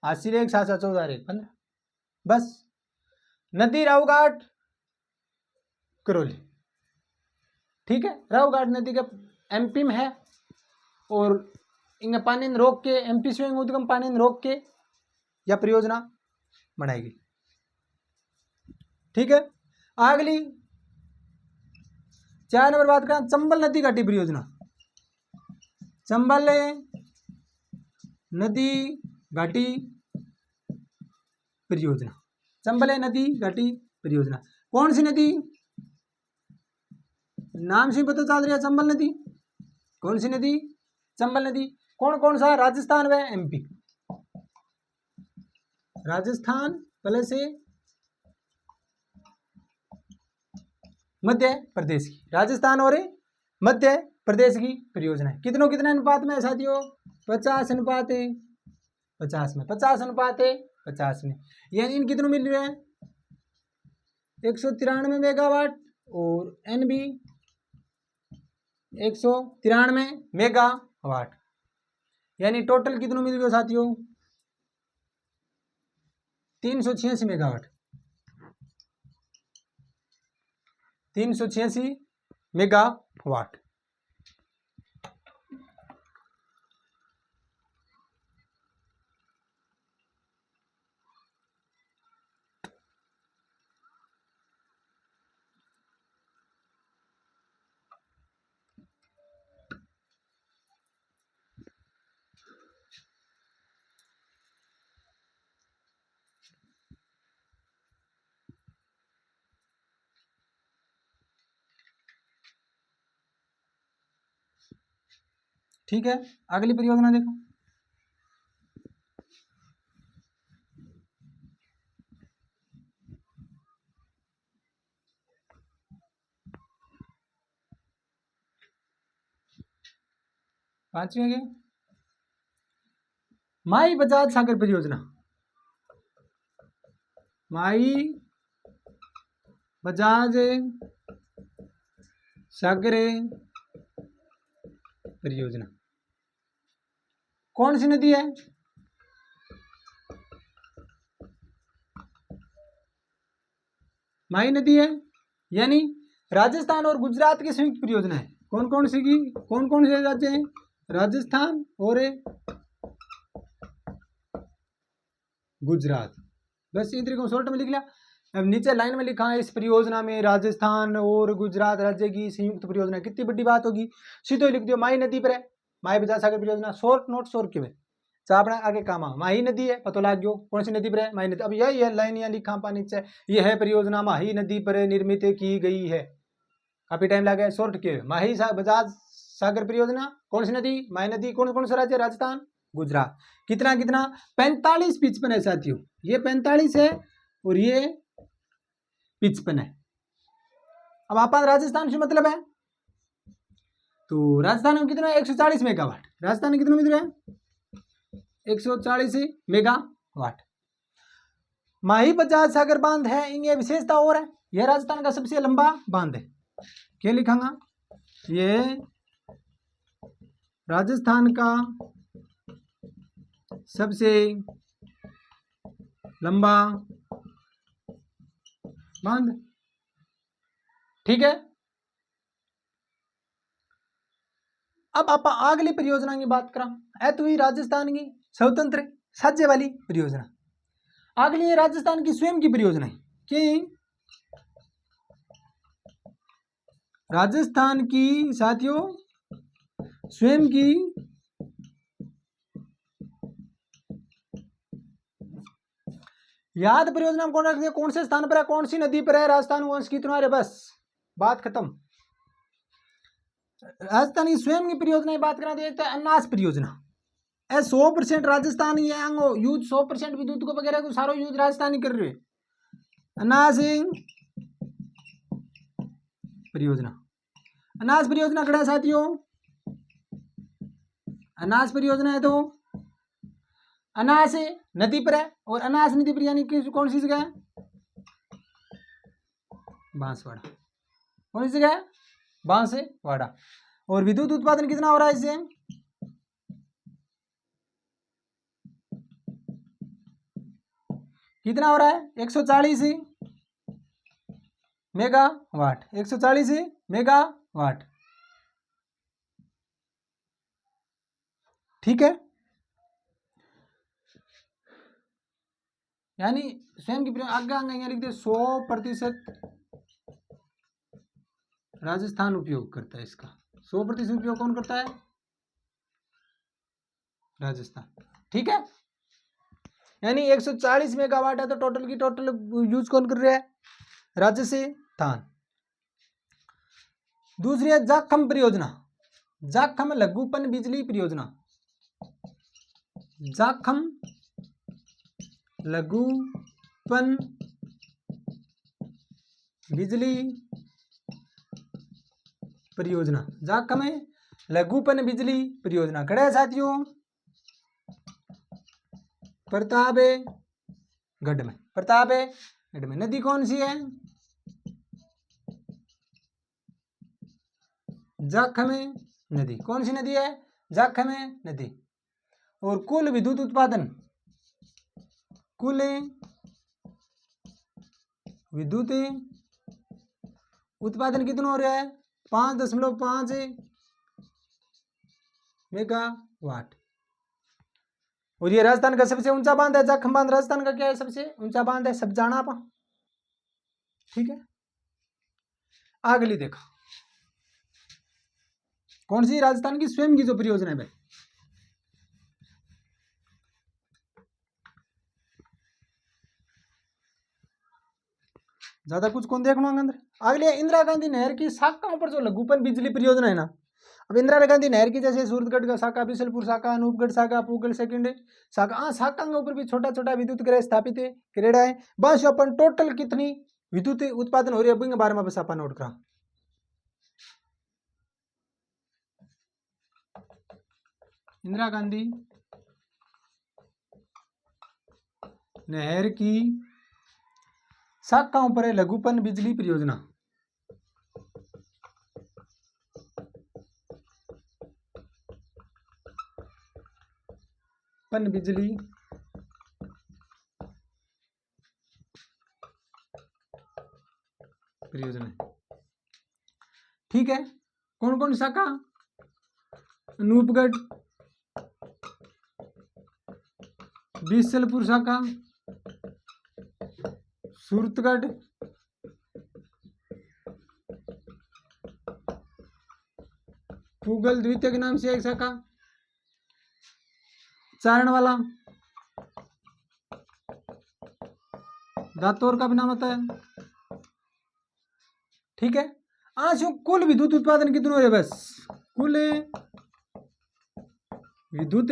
80 1 7 7 14 1 15, बस। नदी राहूघाट करौली, ठीक है। राहूघाट नदी का एमपी में है, और इनका पानी रोक के, एमपी से उद्गम पानी रोक के यह परियोजना बनाएगी, ठीक है। अगली 4 नंबर बात करें, चंबल नदी घाटी परियोजना। चंबल नदी घाटी परियोजना, चंबल नदी घाटी परियोजना। कौन सी नदी? नाम से पता चल रहा है, चंबल नदी। कौन सी नदी? चंबल नदी। कौन कौन सा? राजस्थान व एमपी। राजस्थान प्लस मध्य प्रदेश की, राजस्थान और मध्य प्रदेश की परियोजना है। कितने अनुपात में है साथियों? 50:50 50 में, 50 अनुपात है 50 में, यानी इन कितनों मिल रहे हैं 193 मेगावाट और एन भी 193 मेगावाट, यानी टोटल कितनों मिल गए साथियों 386 मेगावाट, 386 मेगावाट। ठीक है, अगली परियोजना देखो। पांचवी है माई बजाज सागर परियोजना। माई बजाज सागर परियोजना कौन सी नदी है माई नदी है, यानी राजस्थान और गुजरात की संयुक्त परियोजना है। कौन कौन से राज्य हैं राजस्थान और गुजरात, बस इस तरीके को शॉर्ट में लिख लिया। अब नीचे लाइन में लिखा है इस परियोजना में राजस्थान और गुजरात राज्य की संयुक्त परियोजना, कितनी बड़ी बात होगी, सीधे लिख दियो माई नदी पर है माई बजाज सागर परियोजना, शॉर्ट नोट शॉर्ट के अपना आगे काम माही नदी है पता लग गयो कौन सी नदी पर है माही नदी। अब यह लाइन यहाँ लिखा पा नीचे, यह है परियोजना माही नदी पर निर्मित की गई है, काफी टाइम लगा, शॉर्ट के माही बजाज सागर परियोजना कौन सी नदी माही नदी, कौन कौन सा राज्य राजस्थान गुजरात, कितना कितना 45 55 है साथियों, ये 45 है और ये 55 है। अब आप राजस्थान से मतलब है तो राजस्थान में कितना 140 मेगावाट, राजस्थान में कितना मिल रहा है 140 मेगावाट। माही बजाज सागर बांध है, इनकी विशेषता और है, यह राजस्थान का सबसे लंबा बांध है। क्या लिखांगा, ये राजस्थान का सबसे लंबा बांध, ठीक है। अब आप अगली परियोजना की बात करा है तो ये राजस्थान की स्वतंत्र साझे वाली परियोजना, अगली राजस्थान की स्वयं की परियोजना है कि राजस्थान की साथियों स्वयं की याद परियोजना कौन रख दिया, कौन से स्थान पर है, कौन सी नदी पर है, राजस्थान वंश की तुम्हारे, बस बात खत्म। राजस्थान की स्वयं की परियोजना की बात करा देखते हैं अन्नास परियोजना, 100% राजस्थान यूज 100% विद्युत को वगैरह को सारो यूज राजस्थानी कर रहे। अन्नास परियोजना, अन्नास परियोजना खड़ा है साथियों, अन्नास परियोजना है तो अनास नदी पर है और अनास नदी पर यानी कि कौन सी जगह है बांसवाड़ा, कौन सी जगह है बांसवाड़ा। और विद्युत उत्पादन कितना हो रहा है इससे, कितना हो रहा है 140 मेगावाट, 140 मेगावाट, ठीक है। यानी स्वयं की आगे आगे लिख दे 100% राजस्थान उपयोग करता है इसका, 100% उपयोग कौन करता है राजस्थान, ठीक है। यानी 140 मेगावाट है तो टोटल की टोटल यूज कौन कर रहा है राजस्थान। दूसरी है जाखम परियोजना, जाखम लघुपन बिजली परियोजना, जाखम लघुपन बिजली परियोजना, जाखम लघुपन बिजली परियोजना खड़ा है साथियों, प्रतापगढ़ में। प्रतापगढ़ में नदी कौन सी है? जाखमे नदी। कौन सी नदी है? जाखमे नदी। और कुल विद्युत उत्पादन, कुल विद्युत उत्पादन कितना हो रहा है? 5.5 मेगावाट। और ये राजस्थान का सबसे ऊंचा बांध है, जाखम बांध राजस्थान का क्या है? सबसे ऊंचा बांध है, सब जाना आप। ठीक है, अगली देखो, कौन सी? राजस्थान की स्वयं की जो परियोजना है भाई, ज्यादा कुछ कौन देखना अंदर। अगले इंदिरा गांधी नहर की शाखाओं पर जो लघुपन बिजली परियोजना है ना, अब इंदिरा गांधी नहर की जैसे सूरतगढ़ का शाखा, बिशलपुर शाखा, अनूपगढ़ शाखा, पूगल सेकंड शाखा, शाखा के ऊपर भी छोटा छोटा विद्युत ग्रह स्थापित है, करेड़ा है। बस अपन टोटल कितनी विद्युत उत्पादन हो रही है इनके बारे में बस अपन नोट करा। इंदिरा गांधी नहर की शाखाओं पर लघुपन बिजली परियोजना, पन बिजली परियोजना। ठीक है, कौन कौन शाखा? अनूपगढ़, बिशलपुर शाखा, सूरतगढ़, पूगल द्वितीय के नाम से एक शाखा, चारणवाला, दातौर का भी नाम आता है। ठीक है, आज कुल विद्युत उत्पादन कितना हो रहा है? बस कुल विद्युत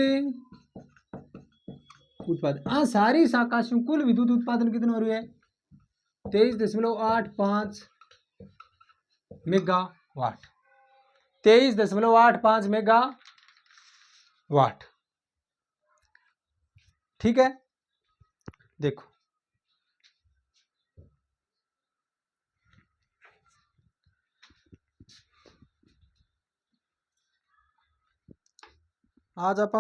उत्पादन, सारी शाखा से कुल विद्युत उत्पादन कितना हो रहा है? 23.85 मेगावाट। 23.85 मेगावाट। ठीक है, देखो आज आप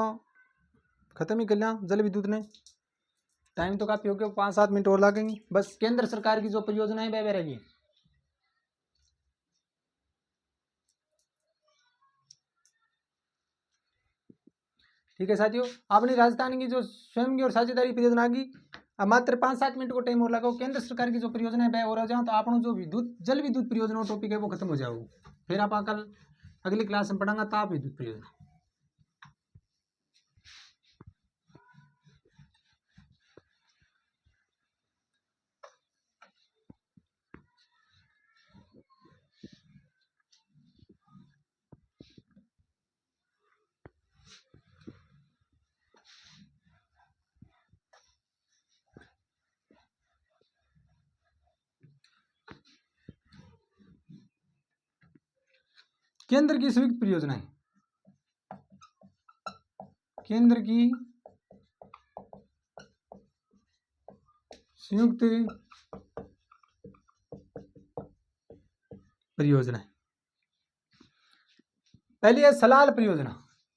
खत्म ही कर लिया जल विद्युत ने। टाइम तो काफी हो गया, 5-7 मिनट और लगेंगे। बस केंद्र सरकार की जो परियोजना है वह रहेगी। ठीक है साथियों, आपने राजस्थान की जो स्वयं की और साझेदारी परियोजना आ गई। अब मात्र 5-7 मिनट को टाइम और लगाओ, केंद्र सरकार की जो परियोजना है वह और आ जाओ, तो आप जो विद्युत जल विद्युत परियोजना टॉपिक है वो खत्म हो जाओगे। फिर आप कल अगली क्लास में पढ़ांगा ताप विद्युत परियोजना। केंद्र की संयुक्त परियोजनाएं, केंद्र की संयुक्त परियोजना। पहली है सलाल परियोजना।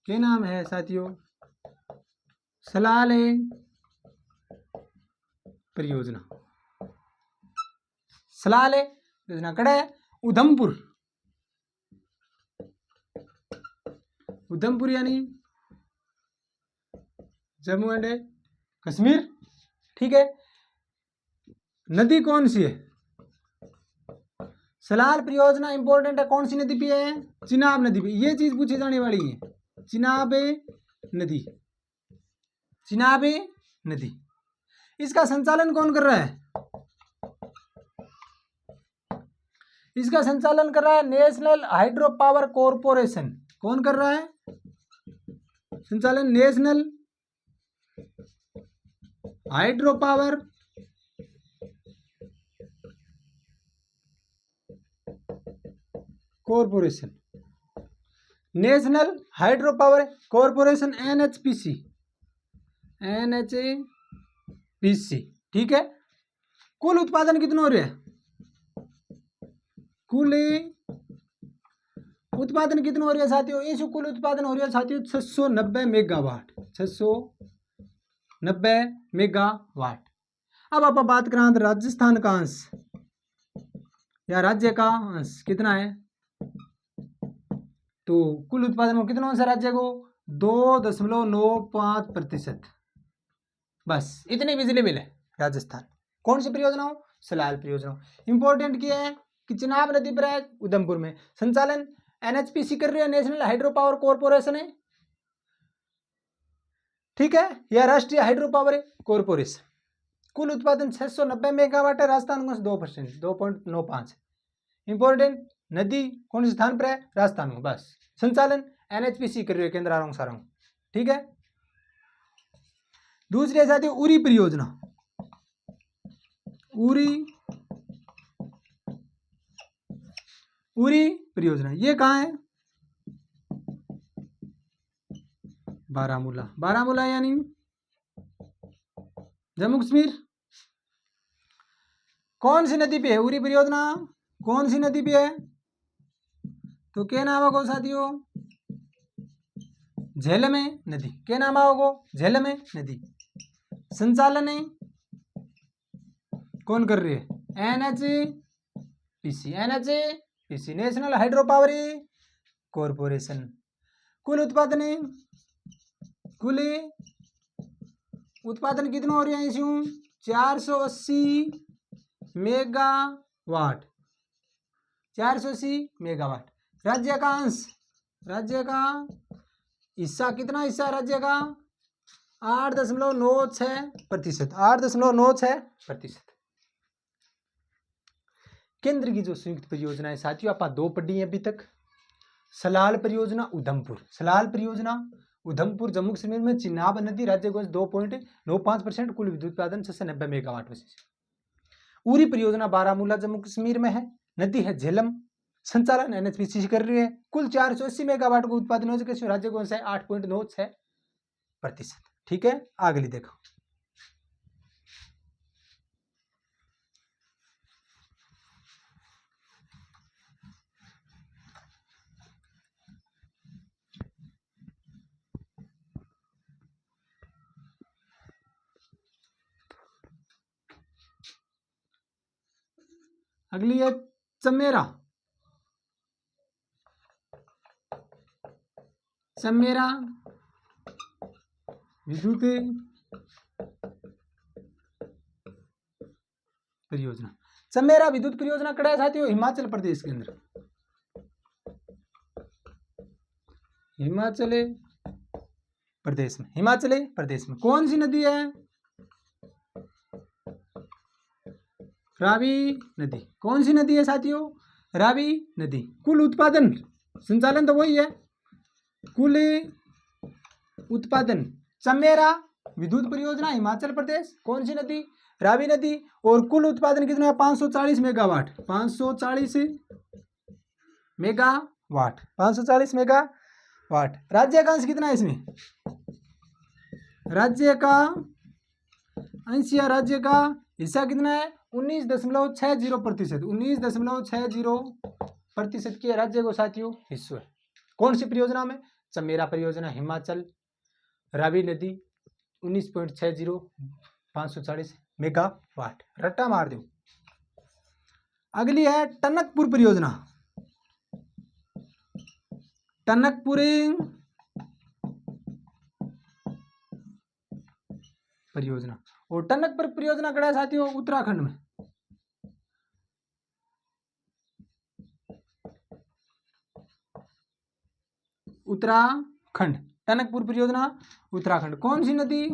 क्या नाम है साथियों? सलाल परियोजना। सलाल योजना कड़ा है उधमपुर, उधमपुर यानी जम्मू एंड कश्मीर। ठीक है, नदी कौन सी है? सलाल परियोजना इंपॉर्टेंट है, कौन सी नदी पे है? चिनाब नदी पे। ये चीज पूछी जाने वाली है, चिनाब नदी, चिनाब नदी। इसका संचालन कौन कर रहा है? इसका संचालन कर रहा है नेशनल हाइड्रो पावर कॉर्पोरेशन। कौन कर रहा है संचालन? National hydro power corporation, national hydro power corporation NHPC। NHPC, ठीक है। कुल उत्पादन कितना हो रहा है? कुल उत्पादन कितना हो रहा है साथियों? इस कुल उत्पादन हो रहा है साथियों 690 मेगावाट, 690 मेगावाट। अब आप बात करें राजस्थान का अंश या राज्य का अंश कितना है, तो कुल उत्पादन में कितना अंश है राज्य को? 2.95%। बस इतनी बिजली मिले राजस्थान। कौन सी परियोजना हो? सलाल परियोजना। इंपॉर्टेंट क्या है कि चिनाब नदी पर है उधमपुर में, संचालन NHPC कर रही है, नेशनल हाइड्रो पावर कॉर्पोरेशन है, ठीक है, या राष्ट्रीय हाइड्रो पावर कॉर्पोरेशन। कुल उत्पादन 690 मेगावाट है, राजस्थान का 2%, 2.95। इंपॉर्टेंट नदी कौन से स्थान पर है? राजस्थान में। बस संचालन NHPC कर रही है, केंद्र आरंग सारंग, ठीक है। दूसरी है साथियों उरी परियोजना। उरी परियोजना ये कहाँ है? बारामूला यानी जम्मू कश्मीर। कौन सी नदी पे है उरी परियोजना? कौन सी नदी पे है? तो क्या नाम होगा साथियों? झेलम नदी। क्या नाम होगा? झेलम नदी। संचालन है कौन कर रही है? NHPC, national hydro power corporation. कुल उत्पादन कितना हो रहा है इसमें? 480 मेगावाट, 480 मेगावाट। राज्य का अंश, राज्य का हिस्सा कितना हिस्सा राज्य का? 8.96%, 8.96%। केंद्र की जो संयुक्त परियोजना है साथियों आप दो पढ़ी है अभी तक। सलाल परियोजना उधमपुर जम्मू कश्मीर में चिनाब नदी, राज्य को 2.95%, कुल विद्युत उत्पादन 690 मेगावाट। उरी परियोजना बारामूला जम्मू कश्मीर में है, नदी है झेलम, संचालन NHPC कर रही है। कुल 480 मेगावाट को उत्पादन हो सके, राज्य को 8.96%, ठीक है। अगली देखो अगली है चमेरा विद्युत परियोजना। चमेरा विद्युत परियोजना कड़ा है साथियों हिमाचल प्रदेश के अंदर, हिमाचल प्रदेश में। कौन सी नदी है? रावी नदी। कौन सी नदी है साथियों? रावी नदी। कुल उत्पादन संचालन तो वही है, कुल उत्पादन चमेरा विद्युत परियोजना हिमाचल प्रदेश, कौन सी नदी? रावी नदी। और कुल उत्पादन कितना है? 540 मेगावाट, 540 मेगावाट, 540 मेगावाट। राज्य का अंश कितना है इसमें? राज्य का अंश या राज्य का हिस्सा कितना है? 19.60%, 19.60% के राज्य को साथियों हिस्सा है। कौन सी परियोजना में? चमेरा परियोजना हिमाचल, रावी नदी 19.60, 540 मेगावाट। रट्टा मार दो। अगली है टनकपुर परियोजना। टनकपुर परियोजना, और टनकपुर परियोजना कड़ा है साथियों उत्तराखंड में। उत्तराखंड, टनकपुर परियोजना उत्तराखंड। कौन सी नदी?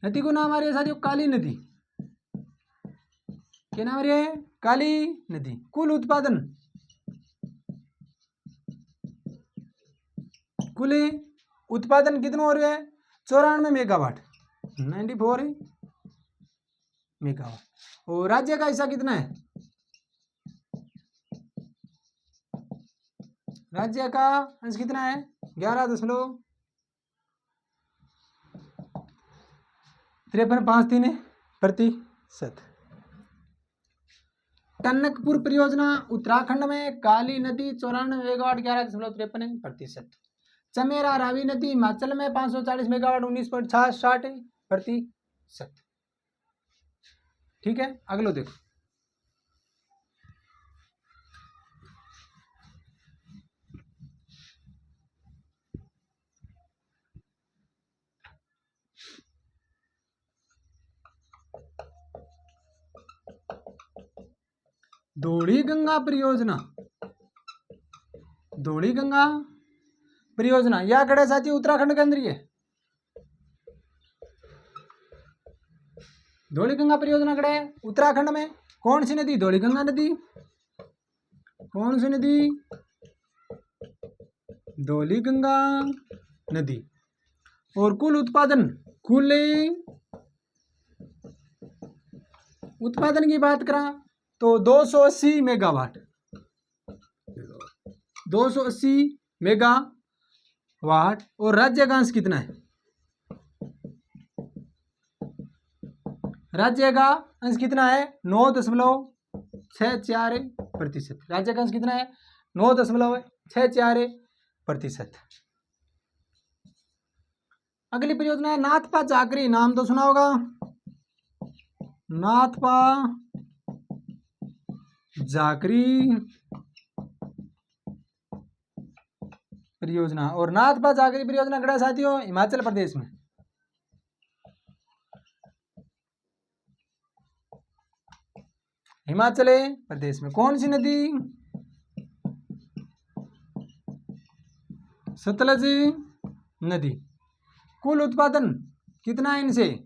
नदी को नाम आ रही है साथियों काली नदी। क्या नाम आ रही है? काली नदी। कुल उत्पादन कितना हो रहा है? 94 मेगावाट, 94 मेगावाट। और राज्य का हिस्सा कितना है? राज्य का अंश कितना है? 11 53.53% टनकपुर परियोजना उत्तराखंड में काली नदी 94 मेगावाट 11.53%। चमेरा रावी नदी हिमाचल में 540 मेगावाट 19.66%। ठीक है, अगलो देखो। धौली गंगा परियोजना, धौली गंगा परियोजना या कड़े साथी उत्तराखंड के अंदर ही है। धौली गंगा परियोजना कड़े है उत्तराखंड में। कौन सी नदी? धौली गंगा नदी। कौन सी नदी? धौली गंगा नदी। और कुल उत्पादन, कुल उत्पादन की बात करा तो 280 मेगावाट, 280 मेगावाट। और राज्य का अंश कितना है? राज्य का अंश कितना है? 9.64%। राज्य का अंश कितना है? 9.64%। अगली परियोजना है नाथपा जागरी। नाम तो सुना होगा, नाथपा जागरी परियोजना। और नाथपा जागरी परियोजना कड़ा साथियों? हिमाचल प्रदेश में। हिमाचल प्रदेश में। कौन सी नदी? सतलज नदी। कुल उत्पादन कितना है इनसे?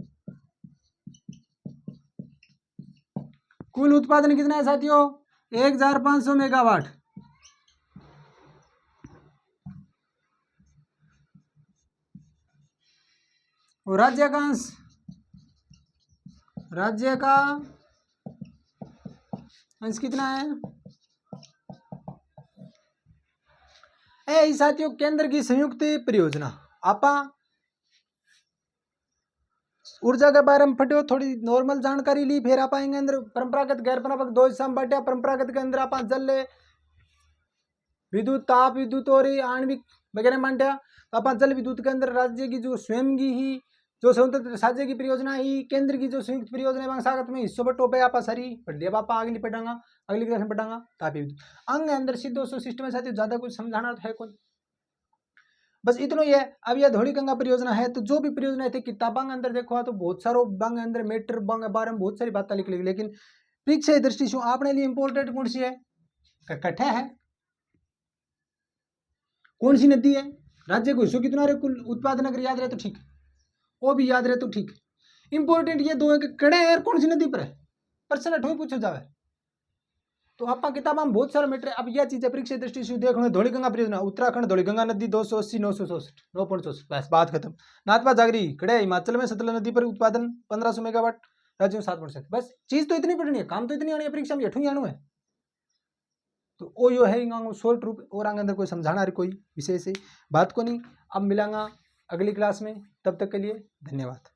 कुल उत्पादन कितना है साथियों? 1500 मेगावाट। और राज्य का अंश, राज्य का अंश कितना है? साथियों केंद्र की संयुक्त परियोजना। आपा ऊर्जा के बारे में पढ़ो, थोड़ी नॉर्मल जानकारी ली, फिर आप आएंगे अंदर परंपरागत गैर परंपरागत दो हिस्सा में बांटा। परंपरागत के अंदर आप जल विद्युत, ताप विद्युत और आणविक वगैरह बांटा। आप जल विद्युत के अंदर राज्य की जो स्वयं की ही जो स्वतंत्र राज्य की परियोजना ही, केंद्र की जो संयुक्त परियोजना स्वागत में हिस्सों पर टोपे आप सारी पढ़ लिया। आप अगली पढ़ांगा, अगली क्लास में पढ़ांगा ताप विद्युत अंग अंदर सीधो सिस्टम है साथियों। ज्यादा कुछ समझाना है कौन, बस इतना ही है। अब यह धौली गंगा परियोजना है तो जो भी परियोजना थे किताबों के अंदर देखो तो बहुत सारो बंग अंदर मेटर बंग बारे में बहुत सारी बातें लिख ली, लेकिन परीक्षा दृष्टि से आपने लिए इंपोर्टेंट कौन सी है? कट्ठा है। कौन सी नदी है? राज्य को हिस्सों कितना रहे कुल उत्पादन अगर याद रहे तो ठीक, वो भी याद रहे तो ठीक। इंपोर्टेंट ये दो है कि कड़े है कौन सी नदी पर है, प्रश्न 8 पूछा जावे तो आपका किताब में बहुत सारा मैटर है। अब यह चीज परीक्षा दृष्टि से देखो, धौली गंगा परियोजना उत्तराखंड, धौली गंगा नदी 280 964 9.64, बस बात खत्म। नाथपा जागरी खड़े हिमाचल में, सतलज नदी पर उत्पादन 1500 मेगावाट, राज्य में 7%। बस चीज तो इतनी पढ़नी है, काम तो इतनी आनी है, परीक्षा में 8 आना है। तो वो यो है शॉर्ट रूप और आगे अंदर कोई समझाना कोई विषय से बात को नहीं। अब मिलांगा अगली क्लास में, तब तक के लिए धन्यवाद।